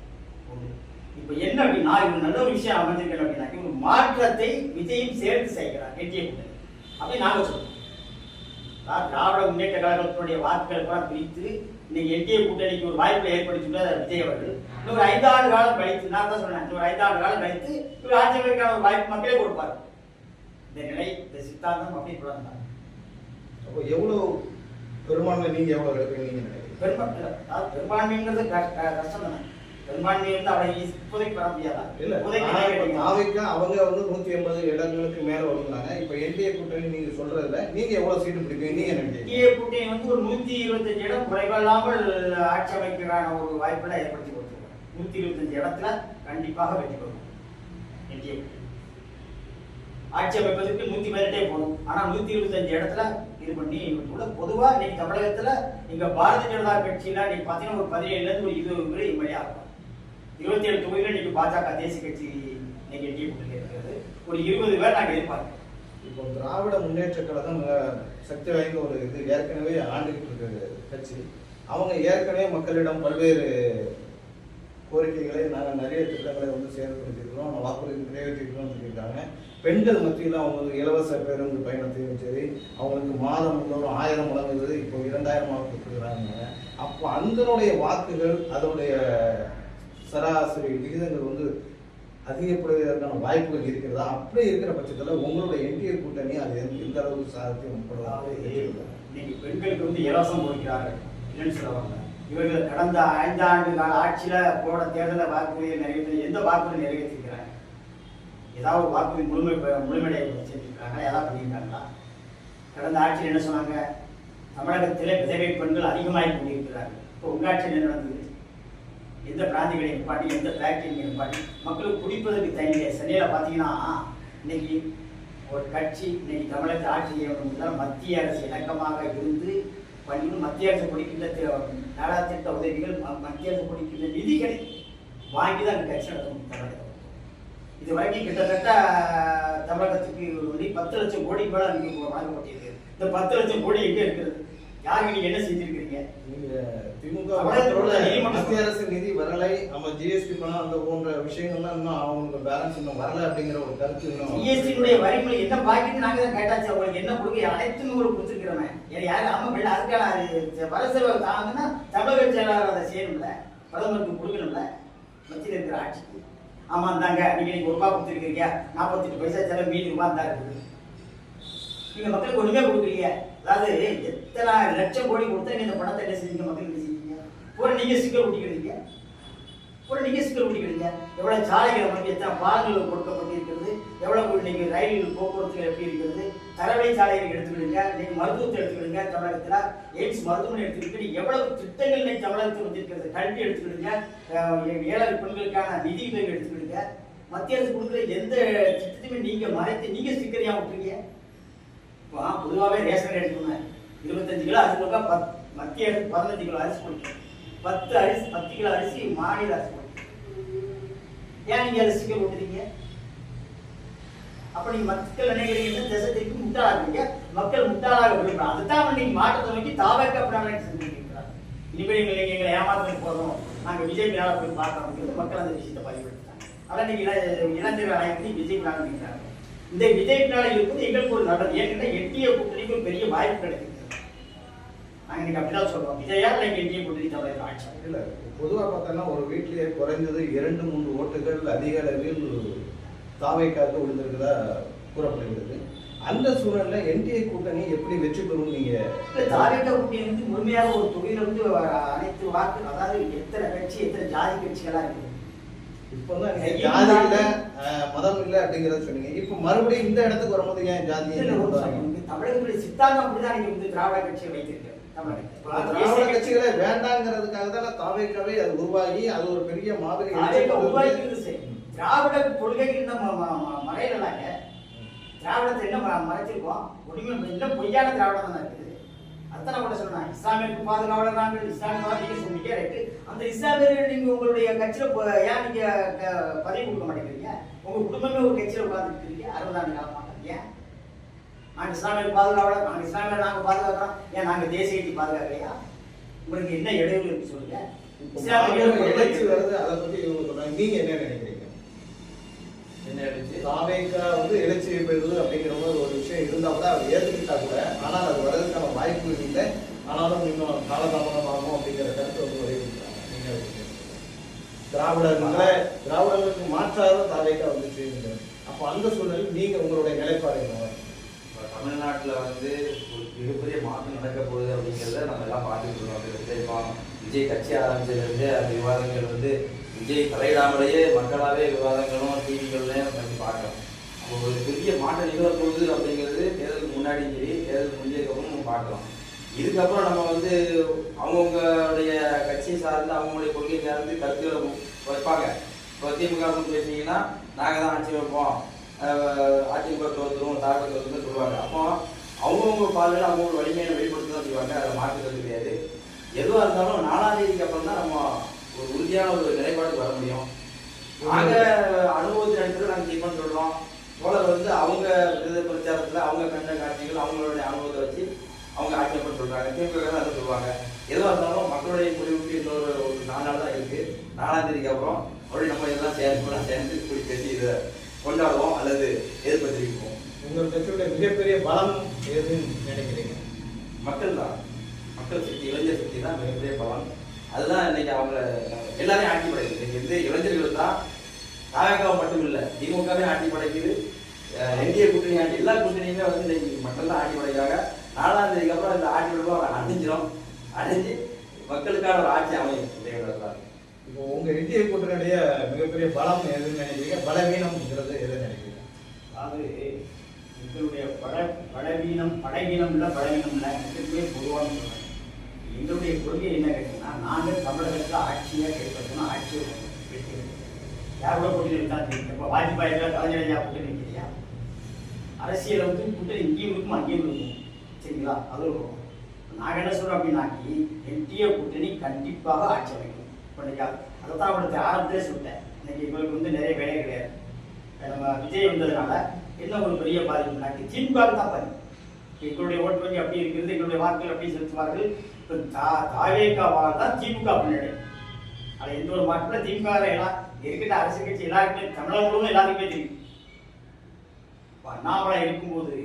இப்ப என்ன அப்படின்னா இது நல்ல ஒரு விஷயம் அமைஞ்சிருக்கணும் அப்படின்னா ஒரு மாற்றத்தை விஜயும் சேர்த்து செய்கிறார் என்டிஏ கூட்டணி அப்படின்னு நாங்க சொல்றோம். திராவிட முன்னேற்ற கழகத்தினுடைய வாக்குகளை கூட பிரித்து இன்னைக்கு என்டிஏ கூட்டணிக்கு ஒரு வாய்ப்பை ஏற்படுத்தியுள்ள விஜய் அவர்கள் இன்னொரு 5 ஆண்டு காலம் கழித்து, நான் தான் சொன்னேன், இன்னொரு 5 ஆண்டு காலம் கழித்து ஒரு ஆட்சி அமைக்கான ஒரு வாய்ப்பு மக்களே கொடுப்பாரு. இந்த நிலை, இந்த சித்தாந்தம் அப்படி தொடர்ந்தாங்க. அப்போ எவ்வளவு பெரும்பான்மை நீங்க எவ்வளவு எடுப்பீங்க நினைக்கிறீங்க? பெரும்பான்மைங்கிறது கஷ்டம் தானே. பெரும்பான்மை வந்து அவரை இப்போதைக்கு பெற முடியாதா? இல்ல, அவங்க வந்து 180 இடங்களுக்கு மேல வருவாங்க. இப்ப என்டிஏ கூட்டணி நீங்க சொல்றதுல நீங்க எவ்வளவு சீட்டு பிடிப்பீங்க நீங்க நினைக்கிறீங்க? என்டிஏ கூட்டணி வந்து ஒரு 125 இடம் குறைவில்லாமல் ஆட்சி அமைக்கிறான ஒரு வாய்ப்பெல்லாம் ஏற்படுத்தி கொடுத்துருக்காங்க. 125 இடத்துல கண்டிப்பாக வெற்றி பெறும் என்டிஏ கூட்டணி. ஆட்சி அமைப்பதற்கு 118 போதும். ஆனா 125 இடத்துல இது பண்ணி பொதுவா இன்னைக்கு தமிழகத்துல இங்க பாரதிய ஜனதா கட்சியில நீங்க பாத்தீங்கன்னா ஒரு 17ல இருந்து ஒரு 20 பேர் இம்மையா இருக்கும். 27 தொகுதியில இன்னைக்கு பாஜக தேசிய கட்சி இன்னைக்கு என்டிஏ கூட்டணி இருக்கிறது. ஒரு 20 பேர் நாங்க எதிர்பார்க்கிறோம். இப்போ திராவிட முன்னேற்ற கழகம் சக்தி வாய்ந்த ஒரு இது ஏற்கனவே ஆண்டுகிட்டு இருக்கிற கட்சி. அவங்க ஏற்கனவே மக்களிடம் பல்வேறு கோரிக்கைகளை நாங்கள் நிறைய திட்டங்களை வந்து செயல்படுத்திக்கிறோம், வாக்குறுதி நிறைவேற்றிக்கிறோம் சொல்லியிருக்காங்க. பெண்கள் மத்தியில் அவங்க இலவச பேருந்து பயணத்தையும் சரி, அவங்களுக்கு மாதம் ஒரு 1000 வழங்குறது இப்போ 2000 கொடுத்துருக்குறாங்க. அப்போ அதனுடைய வாக்குகள் அதனுடைய சராசரி விகிதங்கள் வந்து அதிகப்படுவதற்கான வாய்ப்புகள் இருக்கிறதா? அப்படி இருக்கிற பட்சத்தில் உங்களுடைய என்டிஏ கூட்டணி அது எந்த அளவுக்கு சாத்தியம் இன்னைக்கு பெண்களுக்கு வந்து இலவசம் கொடுக்கிறார்கள் இல்லைன்னு சொல்லுவாங்க. இவர்கள் கடந்த 5 ஆண்டு கால ஆட்சியில போட தேர்தலில் வாக்குறுதியை நிறைவேற்றி எந்த வாக்குறுதி நிறைவேற்றிருக்கிறாங்க? ஏதாவது ஒரு வாக்குறுதி முழுமையடைய செஞ்சிருக்காங்க, ஏதாவது பண்ணியிருக்காங்களா? கடந்த ஆட்சியில் என்ன சொன்னாங்க? தமிழகத்திலே விதவை பெண்கள் அதிகமாகி கொண்டிருக்கிறார்கள். இப்போ உங்க ஆட்சியில் என்ன நடந்தது? எந்த பிராந்திகளை நிப்பாட்டி, எந்த ஃபேக்டரி நிப்பாட்டி மக்களுக்கு குடிப்பதற்கு தனியாக சென்னையில் பார்த்தீங்கன்னா இன்னைக்கு ஒரு கட்சி இன்னைக்கு தமிழகத்தை ஆட்சி செய்யணும் மத்திய அரசு இணக்கமாக இருந்து பண்ணி மத்திய அரசு கொடுக்கின்ற நாடாத்திட்ட உதவிகள், மத்திய அரசு கொடுக்கின்ற நிதிகளை வாங்கி தான் அந்த கட்சி நடத்தணும் தமிழகம். இது வரைக்கும் கிட்டத்தட்ட தமிழகத்துக்கு 10 லட்சம் கோடி மேல வழங்கப்பட்டிருக்கு. இந்த 10 லட்சம் கோடி எங்கே இருக்கிறது? யாருக்கு நீங்க என்ன செஞ்சிருக்கீங்க? திமுக மத்திய அரசு நிதி வரலை, நம்ம ஜிஎஸ்டி பணம் அந்த போன்ற விஷயங்கள்லாம் இன்னும் அவங்களுக்கு பேலன்ஸ் இன்னும் வரல அப்படிங்கிற ஒரு கருத்து. ஜிஎஸ்டியுடைய வரிமுறை என்ன பாக்கிட்டு நாங்க தான் கேட்டாச்சு. அவங்களுக்கு என்ன கொடுக்க அனைத்தும் உங்களுக்கு கொடுத்துருக்கிறோமே. யாரும் அம்மா பிள்ளை அதுக்கான வரசெலவு தாங்கன்னா தமிழக செயலாளர் அதை செய்யணும்ல, பிரதமருக்கு கொடுக்கணும்ல, மத்தியில் இருக்கிற ஆட்சிக்கு. ஆமா இருந்தாங்க நீங்க நீங்க ரூபாய் கொடுத்துருக்கீங்க, 48 பைசா செலவு மீதி ரூபாய் தான் இருக்குது. நீங்க மக்களுக்கு ஒண்ணுமே கொடுக்குறீங்க. அதாவது எத்தனை லட்சம் கோடி கொடுத்தா நீங்க இந்த பணத்தை என்ன செஞ்சீங்க? மக்களுக்கு என்ன செஞ்சீங்க? பூரா நீங்க ஸ்டிக்கர் ஒட்டிக்கிறீங்க, பூரா நீங்க ஸ்டிக்கர் ஒட்டிக்கிறீங்க. எவ்வளவு சாலைகள் நமக்கு எத்தனை பாலங்கள் கொடுக்கப்பட்டிருக்கிறது, எவ்வளவு இன்னைக்கு ரயில் போக்குவரத்துகள் எப்படி இருக்கிறது, தரவழி சாலைகள் எடுத்துக்கிடுங்க, இன்னைக்கு மருத்துவத்தை எடுத்துக்கிடுங்க, தமிழகத்தில் எய்ம்ஸ் மருத்துவமனை எடுத்துக்கிட்டு எவ்வளவு திட்டங்கள் இன்னைக்கு தமிழகத்தில் வந்திருக்கிறது, கல்வி எடுத்துக்கிடுங்க, ஏழை பெண்களுக்கான நிதிகளை எடுத்துக்கிடுங்க. மத்திய அரசு கொடுக்குற எந்த திட்டத்தையுமே நீங்க மறைத்து நீங்க ஸ்டிக்கரியா விட்டுருங்க. பொதுவாகவே ரேஷன் எடுக்கணும் 25 கிலோ அரிசி கொடுக்க மத்திய அரசு 15 கிலோ அரிசி கொடுக்கும், 10 கிலோ அரிசி மாநில அரசு கொடுக்கும். ஏன் நீங்க அதை ஸ்டிக்கர் விட்டுறீங்க? அப்ப நீங்க மக்கள் நினைக்கிறீங்க தேசத்திற்கு முட்டாளாக்குறீங்க, மக்கள் முட்டாளாக விரும்புறாங்க. அதுதான் நீங்க மாற்றத்தை நோக்கி தாவக்க அப்படின்னு செஞ்சுருக்கிறாங்க. இனிமேல் எங்களை ஏமாற்றம் போதும், நாங்க விஜய் மேல போய் பார்க்கணும், மக்கள் அந்த விஷயத்தை பதிவு. அதான் நீங்க இளைஞர்கள் அனைத்து விஜய் நினைக்கிறாங்க. இந்த விஜய் பின்னால இருக்குது எங்களுக்கு ஒரு நல்லது. ஏன்னா என்டிஏ கூட்டணிக்கு ஒரு பெரிய வாய்ப்பு கிடைக்கிறது. நாங்க இன்னைக்கு அப்படிதான் சொல்றோம், விஜயா இல்லை என்டிஏ கூட்டணி தமிழக ஆட்சி. இல்ல பொதுவா பார்த்தோம்னா ஒரு வீட்டிலேயே குறைஞ்சது 2-3 ஓட்டுகள் அதிக அளவில் தாவேக்காக விழுந்திருக்கிறதா கூறப்படுகிறது. அந்த சூழல்ல என்டிஏ கூட்டணி எப்படி வெற்றி பெறும்? நீங்க தாவேக்கா கூட்டணி வந்து முழுமையாக ஒரு தொகுதியில வந்து அனைத்து வாக்கு, அதாவது எத்தனை கட்சி எத்தனை ஜாதி கட்சிகளா இருக்குது. இப்போ தான் ஜாதி இல்ல மதம் இல்ல அப்படிங்கறத சொன்னீங்க. இப்போ மறுபடியும் இந்த இடத்துக்கு வரும்போது ஏன் ஜாதி தமிழகத்துடைய சித்தாந்தம் அப்படிதான் நீங்க வந்து திராவிட கட்சியை வைத்திருக்கேன். திராவிட கட்சிகளே வேண்டாங்கிறதுக்காக தான் தாவேக்காவே அது உருவாகி அது ஒரு பெரிய மாதிரி உருவாக்கி சரி. திராவிட கொள்கைக்கு இன்னும் மறையலாங்க. திராவிடத்தை என்ன மறைச்சிருக்கோம்? உண்மை இன்னும் பொய்யான திராவிடம் தான் இருக்குது. அதான் கூட சொன்னா இஸ்லாமியருக்கு பாதுகாவலர் நாங்கள் இஸ்லாமிய சொன்னீங்க ரைட்டு. அந்த இஸ்லாமியர்கள் நீங்க உங்களுடைய கட்சியில ஏன் நீங்க பதவி கொடுக்க மாட்டேங்கிறீங்க? உங்க குடும்பமே ஒரு கட்சியில உட்கார்ந்துட்டு இருக்கீங்க 60 ஆண்டு காலமாக. ஏன் நாங்க இஸ்லாமியர் பாதுகாவலர், நாங்க இஸ்லாமியர் நாங்க பாதுகாக்கிறோம், ஏன் நாங்க தேசியத்தை பாதுகாக்கலையா? உங்களுக்கு என்ன இடைவெளி இருக்கு சொல்லுங்க. இஸ்லாமியர்கள் வருது, அதை பத்தி நீங்க என்ன நினைக்கிறீங்க? தாவேக்கா வந்து எழுச்சி பெறுவது அப்படிங்கிற ஒரு விஷயம் இருந்தா கூட அதை ஏற்றுக்கிட்டா கூட, ஆனால் அது வர்றதுக்கான வாய்ப்பு இல்லை. ஆனாலும் இன்னும் காலதாமதமாகும் அப்படிங்கிற கருத்தை வந்து வலியுறுத்துறாங்க. நீங்க திராவிடர்களுக்கு மாற்றாக தாவேக்கா வந்துச்சு. அப்போ அந்த சூழலில் நீங்க உங்களுடைய நிலைப்பாடு என்ன? தமிழ்நாட்டில் வந்து ஒரு மிகப்பெரிய மாற்றம் நடக்க போகுது அப்படிங்கிறத நம்ம எல்லாம் பார்த்துட்டு இருக்கோம். இப்போ விஜய் கட்சி ஆரம்பிச்சதுலேருந்து அந்த விவாதங்கள் வந்து விஜய் தலையிடாமலேயே மக்களாவே விவாதங்களும் டிவிகள்லையும் பண்ணி பார்க்கலாம். அப்போ ஒரு பெரிய மாற்றம் நிகழப்போகுது அப்படிங்கிறது தேர்தலுக்கு முன்னாடியும் சரி தேர்தலுக்கு முடிஞ்சதுக்கப்புறம் நம்ம பார்க்கலாம். இதுக்கப்புறம் நம்ம வந்து அவங்கவுங்களுடைய கட்சியை சார்ந்து அவங்களுடைய கொள்கை சார்ந்து கருத்துக்களை வைப்பாங்க. இப்போ திமுக பேசிங்கன்னா நாங்கள் தான் ஆட்சி வைப்போம், அதிமுக தோற்றுரும் தாக்கல் தோற்றுன்னு சொல்லுவாங்க. அப்போ அவங்கவுங்க பார்வையில் அவங்களோட வலிமையை வெளிப்படுத்த தான் செய்வாங்க. அதை மாற்றுறது கிடையாது. எதுவாக இருந்தாலும் 4ஆம் தேதிக்கு அப்புறம் தான் நம்ம ஒரு உறுதியான ஒரு நிலைப்பாடுக்கு வர முடியும். நாங்கள் அனுபவத்தின் அடிப்படையில் நாங்கள் தீர்மானம் சொல்கிறோம். தோழர் வந்து அவங்க விருது பிரச்சாரத்தில் அவங்க கண்ட காட்சிகள் அவங்களுடைய அனுபவத்தை வச்சு அவங்க ஆட்சேபம் சொல்கிறாங்க. திமுக தான் அதை சொல்லுவாங்க. எதுவாக இருந்தாலும் மக்களுடைய முடிவுக்கு இன்னொரு 4 நாள் தான் இருக்குது. 4ஆம் தேதிக்கு அப்புறம் மறுபடியும் நம்ம இதெல்லாம் சேர்ந்து கூடி பேசி இதை கொண்டாடுவோம் அல்லது எதிர்ப்பு தெரிவிப்போம். உங்கள் கட்சியுடைய மிகப்பெரிய பலம் எதுன்னு நினைக்கிறீங்க? மக்கள் தான், மக்கள் சக்தி, இளைஞர் சக்தி தான் மிகப்பெரிய பலம். அதுதான் இன்னைக்கு அவங்க எல்லாரையும் ஆட்சி படைக்குது. இன்னைக்கு வந்து இளைஞர்கள் தான், தாவேக்காவை மட்டும் இல்லை திமுகவே ஆட்சி படைக்குது, என்டிஏ கூட்டணி ஆட்சி, எல்லா கூட்டணியுமே வந்து இன்னைக்கு மக்கள் தான் ஆட்சி படைக்கிறாங்க. 4ஆம் தேதிக்கு அப்புறம் இந்த ஆட்சி படைப்போம் அடைஞ்சு மக்களுக்கான ஒரு ஆட்சி அமையும். இப்போ உங்க என்டிஏ கூட்டணியுடைய மிகப்பெரிய பலம் எதுன்னு நினைக்கிறீங்க? பலவீனம்ங்கிறது எதுன்னு நினைக்கிறீங்க? அதாவது எங்களுடைய பலவீனம் பலவீனம் இல்லை பலவீனம் இல்லை எங்களுக்குமே பொதுவாக சொல்றேன். எங்களுடைய கொள்கை என்ன கேட்டீங்கன்னா, நாங்கள் தமிழகத்தில் ஆட்சியாக கைப்பற்றணும், ஆட்சியை வைக்கிறது. யாரோட கூட்டணி இருந்தாலும் தெரியும். இப்போ வாஜ்பாய் கலைஞரையா கூட்டணி இல்லையா? அரசியலை வந்து கூட்டணி இங்கேயும் இருக்கும் அங்கேயும் இருக்கும். சரிங்களா? அது இருக்கும். நாங்கள் என்ன சொல்றோம் அப்படின்னாக்கி என்டிஏ கூட்டணி கண்டிப்பாக ஆட்சி அமைக்கும். பண்ணிக்கா அதை தான் அவங்களுக்கு ஆரம்பத்திலே சொல்லிட்டேன். இன்னைக்கு இவங்களுக்கு வந்து நிறைய வேலை கிடையாது. நம்ம விஜய் வந்ததுனால என்ன ஒரு பெரிய பாதிப்புனாக்கி திமுக தான் பாதிப்பு. எங்களுடைய ஓட்டு வங்கி அப்படி இருக்கிறது, எங்களுடைய வாக்குகள் அப்படி செலுத்துவார்கள். இப்போ தாவேக்காவால் தான் திமுக பின்னாடி. அது எந்த ஒரு மாற்றத்தில் திமுக எல்லாம் இருக்கிட்ட அரசியல் கட்சி எல்லாருக்குமே தமிழகம் முழுவதும் எல்லாருக்குமே தெரியும். அண்ணாமலை இருக்கும்போது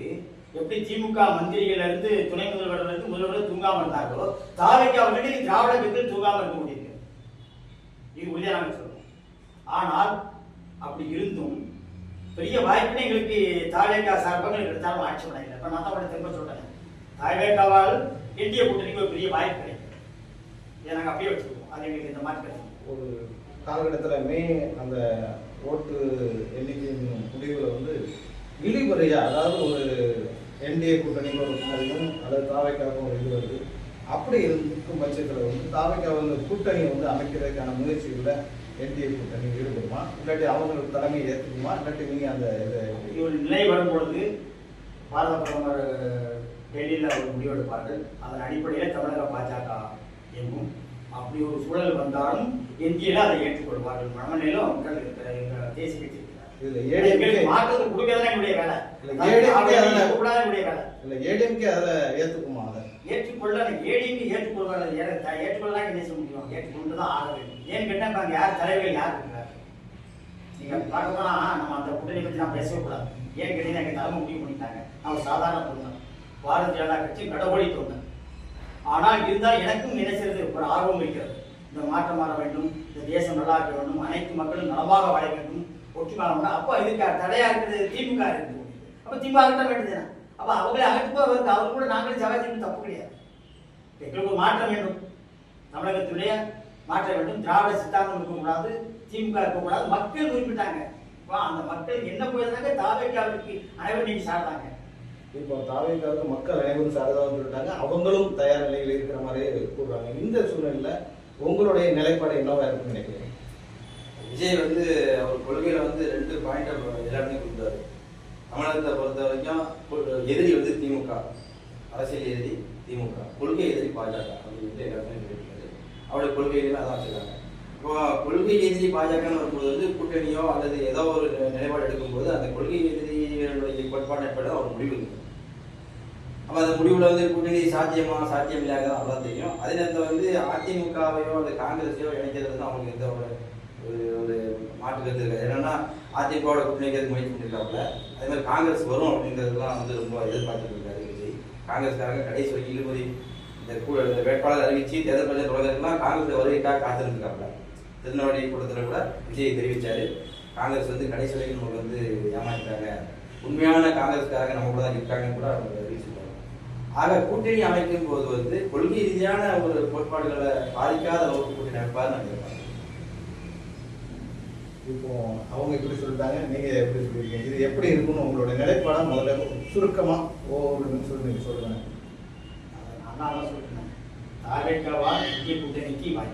எப்படி திமுக மந்திரிகள் இருந்து துணை முதல்வர்கள் இருந்து முதல்வர்கள் தூங்காம இருந்தார்களோ, தாவேக்கா முன்னாடி திராவிட கட்சிகள் தூங்காம இருக்க முடியும். இது உறுதியாக நாங்கள் சொல்றோம். ஆனால் அப்படி இருந்தும் பெரிய வாய்ப்புன்னு எங்களுக்கு தாவேக்கா சார்பாக எடுத்தாலும் ஆட்சி பண்ணல. இப்ப நான் தான் திரும்ப சொல்றேன், தாவேக்காவால் என்டிஏ கூட்டணிக்கு ஒரு பெரிய வாய்ப்பு கிடைக்கும். இதை நாங்கள் அப்படியே வச்சுருக்கோம். அது எங்களுக்கு இந்த மாதிரி ஒரு காலகட்டத்தில் அந்த ஓட்டு எண்ணிக்கையின் முடிவில் வந்து இழிமுறையாக, அதாவது ஒரு என்டிஏ கூட்டணியில் ஒரு பின்னணியும் அல்லது தாவைக்காகவும் ஒரு இது வருது. அப்படி இருக்கும் பட்சத்தில் வந்து தாவைக்கா வந்து கூட்டணியை வந்து அமைக்கிறதுக்கான முயற்சிகளில் என்டிஏ கூட்டணி ஈடுபடுமா, இல்லாட்டி அவங்களுக்கு தலைமையை ஏற்றுக்குமா, இல்லாட்டி நீங்கள் அந்த இதை ஒரு நிலை வரும்பொழுது பாரத பிரதமர் டெல்லியில் ஒரு முடிவெடுப்பார்கள். அதன் அடிப்படையில் தமிழக பாஜக இயங்கும். அப்படி ஒரு சூழல் வந்தாலும் என்டிஏல அதை ஏற்றுக்கொள்வார்கள். மனநிலையிலும் மக்கள் எங்கள் தேசிய கட்சி மாற்றத்தை கொடுக்கறதா என்னுடைய வேலை. ஏடிஎம்கே அதில் ஏற்றுக்குமா? அதை ஏற்றுக்கொள்ள ஏடிஎம்கே ஏற்றுக்கொள்வாங்க. ஏற்றுக்கொள்ளலாம் என்ன செய்ய முடியும்? ஏற்றுக்கொண்டு தான் ஆக வேண்டும். ஏன்னு கேட்டால் அங்கே யார் தலைவர்கள் யார் இருக்கிறார்? நீங்கள் பார்க்க போனா நம்ம அந்த கூட்டணி பற்றி நான் பேசவே கூடாது. ஏன்னு கேட்டீங்கன்னா எங்கள் தலைமை முடிவு பண்ணிட்டாங்க. நான் சாதாரண தொண்டர், பாரதிய ஜனதா கட்சி கடவுளை தொண்டர். ஆனால் இருந்தால் எனக்கும் நினைச்சது ஒரு ஆர்வம் இருக்கிறது. இந்த மாற்றம் மாற வேண்டும், இந்த தேசம் நல்லா இருக்க வேண்டும், அனைத்து மக்களும் நலமாக வாழ வேண்டும், ஒற்றுமை. அப்போ இதுக்கு தடையா இருக்கிறது திமுக இருக்கு. அப்போ திமுக அகற்ற வேண்டியது. அப்போ அவங்களே அகற்றுப்பவருக்கு அவர் கூட நாங்களும் ஜவாஜிக்கு தப்பு கிடையாது. எங்களுக்கு ஒரு மாற்றம் வேண்டும், தமிழகத்துடைய மாற்ற வேண்டும். திராவிட சித்தாந்தம் இருக்கக்கூடாது, திமுக இருக்கக்கூடாது. மக்கள் குறிப்பிட்டாங்க. அந்த மக்கள் என்ன போயிருந்தாங்க? தாவேக்காவிற்கு அனைவரும் நீங்க சார்ந்தாங்க. இப்போ தாவேக்காவுக்கு மக்கள் அனைவரும் சார்ந்ததாக சொல்லிட்டாங்க. அவங்களும் தயார் நிலையில் இருக்கிற மாதிரி கூடுறாங்க. இந்த சூழ்நிலையில் உங்களுடைய நிலைப்பாடு என்னவா இருக்குன்னு நினைக்கிறீங்க? விஜய் வந்து அவர் கொள்கையில வந்து 2 பாயிண்ட் எல்லாருமே கொடுத்தாரு. தமிழகத்தை பொறுத்த வரைக்கும் எதிரி வந்து திமுக, அரசியல் எதிரி திமுக, கொள்கை எதிரி பாஜக அப்படின்னு எல்லாருமே சொல்லியிருக்காரு. அவருடைய கொள்கையில அதான் வச்சிருக்காங்க. இப்போ கொள்கை எதிரி பாஜகன்னு வரும்போது வந்து கூட்டணியோ அல்லது ஏதோ ஒரு நிலைப்பாடு எடுக்கும்போது அந்த கொள்கை எதிரிகளுடைய கோட்பாடு அடிப்படையில் அவர் முடிவு இருக்கும். அப்போ அந்த முடிவில் வந்து கூட்டணி சாத்தியம் இல்லாத அதான் தெரியும். அதே நேரத்தில் வந்து அதிமுகவையோ அல்லது காங்கிரஸையோ இணைக்கிறது வந்து அவங்களுக்கு எந்த ஒரு மாற்று கருத்து இருக்காது. என்னன்னா அதிமுகவோட கூட்டணிக்கிறது முயற்சி பண்ணியிருக்காப்புல. அதே மாதிரி காங்கிரஸ் வரும் அப்படிங்கிறதுலாம் வந்து ரொம்ப எதிர்பார்த்துட்டு இருக்காரு விஜய். காங்கிரஸ்காரங்க கடைசி வரைக்கும் இழுபறி இந்த வேட்பாளர் அறிவிச்சு தேர்தல் பிரச்சாரம் தொடங்குறதுலாம் காங்கிரஸ் வருகைக்காக காத்திருந்துருக்காப்புல. திருநெல்வேலி கூட்டத்தில் கூட விஜய் தெரிவித்தார், காங்கிரஸ் வந்து கடைசி வரைக்கும் நமக்கு வந்து ஏமாற்றிட்டாங்க, உண்மையான காங்கிரஸ்காரங்க நம்ம கூட தான் இருக்காங்கன்னு கூட அவங்க அறிவிச்சிருக்காங்க. ஆக கூட்டணி அமைக்கும் போது வந்து கொள்கை ரீதியான ஒரு கோட்பாடுகளை பாதிக்காத அளவுக்கு கூட்டணி அமைப்பார் நினைக்கிறேன். இப்போ அவங்க எப்படி சொல்லிட்டாங்க, நீங்க எப்படி சொல்லிருக்கீங்க, இது எப்படி இருக்குன்னு உங்களோட நிலைப்பாடம் முதல்ல சுருக்கமா ஒவ்வொரு நிமிஷம் நீங்க சொல்லுங்க. நான் சொல்றேன், தாவேக்காவா இந்திய கூட்டணிக்கு வாய்.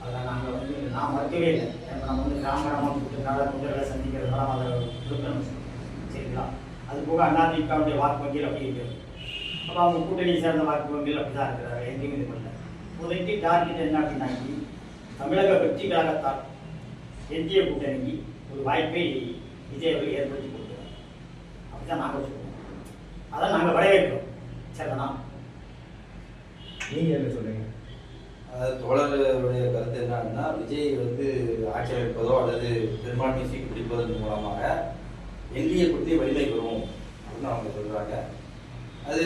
அதில் நாங்கள் வந்து நான் மறுக்கவே இல்லை. நம்ம வந்து கிராம கூட்டங்களை சந்திக்கிறதுனால அதை கொடுக்கணும். சரிங்களா? அது போக அதிமுகவுடைய வாக்கு வங்கிகள் அப்படி இருக்கிறது. அப்போ அவங்க கூட்டணியை சேர்ந்த வாக்கு வங்கிகள் அப்படி தான் இருக்கிறாங்க. எங்கேயும் இது பண்ணல. முதலுக்கு டார்கெட் என்ன அப்படின்னாக்கி தமிழக வெற்றி கழகத்தால் என்டிஏ கூட்டணிக்கு ஒரு வாய்ப்பை விஜய் அவர்கள் ஏற்படுத்தி கொடுக்கிறார். அப்படிதான் நாங்கள் சொல்லுவோம். அதை நாங்கள் வரவேற்கிறோம். சரிதானா? நீங்க என்ன சொல்றீங்க? அதாவது தோழர்களுடைய கருத்து என்னன்னா, விஜய் வந்து ஆட்சி அமைப்பதோ அல்லது பெரும்பான்மை சீட்டு பிடிப்பதன் மூலமாக என்டிஏ கூட்டணி வலிமை பெறும் அப்படின்னு அவங்க சொல்றாங்க. அது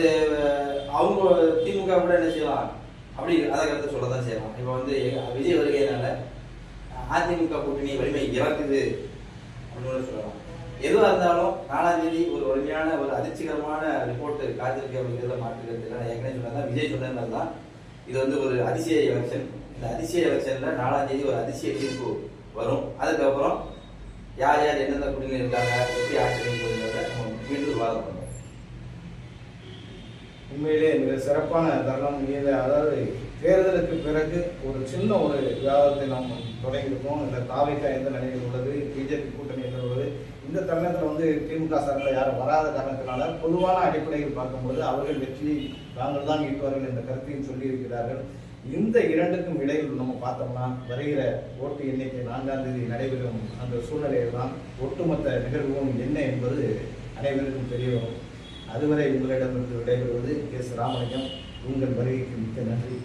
அவங்க திமுக கூட என்ன செய்யலாம், அப்படி அதை கருத்து சொல்லதான் செய்யலாம். இப்போ வந்து விஜய் வருகையினால அதிமுக கூட்டணி வலிமை இறக்குது அப்படின்னு சொல்லலாம். எதுவாக இருந்தாலும் 4ஆம் தேதி ஒரு வலிமையான ஒரு அதிர்ச்சிகரமான ரிப்போர்ட் காத்திருக்கு அப்படிங்கிறத மாற்றுக்கிறதுக்கு நான் ஏற்கனவே சொன்னதான் விஜய் சொன்னது தான். இது வந்து ஒரு அதிசய எலெக்ஷன். இந்த அதிசய எலெக்ஷன்ல 4ஆம் தேதி ஒரு அதிசய தீர்ப்பு வரும். அதுக்கப்புறம் யார் யார் எந்தெந்த கூட்டணியில் இருக்காங்க, எப்படி ஆட்சி அமைக்கிறத நம்ம மீண்டும் விவாதம் பண்ணுவோம். உண்மையிலே மிக சிறப்பான தருணம். அதாவது தேர்தலுக்கு பிறகு ஒரு சின்ன ஒரு விவாதத்தை நாம் தொடங்கியிருக்கோம். இந்த தாவேக்கா எந்த நிலையில் உள்ளது, பிஜேபி கூட்டணி எந்த உள்ளது. இந்த தருணத்தில் வந்து திமுக சார்பில் யாரும் வராத காரணத்தினால பொதுவான அடிப்படையில் பார்க்கும்போது அவர்கள் வெற்றி தாங்கள் தான் ஈட்டுவார்கள் என்ற கருத்தையும் சொல்லியிருக்கிறார்கள். இந்த இரண்டுக்கும் இடையில் நம்ம பார்த்தோம்னா வருகிற ஓட்டு எண்ணிக்கை 4ஆம் தேதி நடைபெறும் அந்த சூழ்நிலையில் தான் ஒட்டுமொத்த நிகழ்வும் என்ன என்பது அனைவருக்கும் தெரிய வரும். அதுவரை உங்களிடமிருந்து விடைபெறுவது எஸ். ராமலிங்கம். உங்கள் வருகைக்கு மிக்க நன்றி.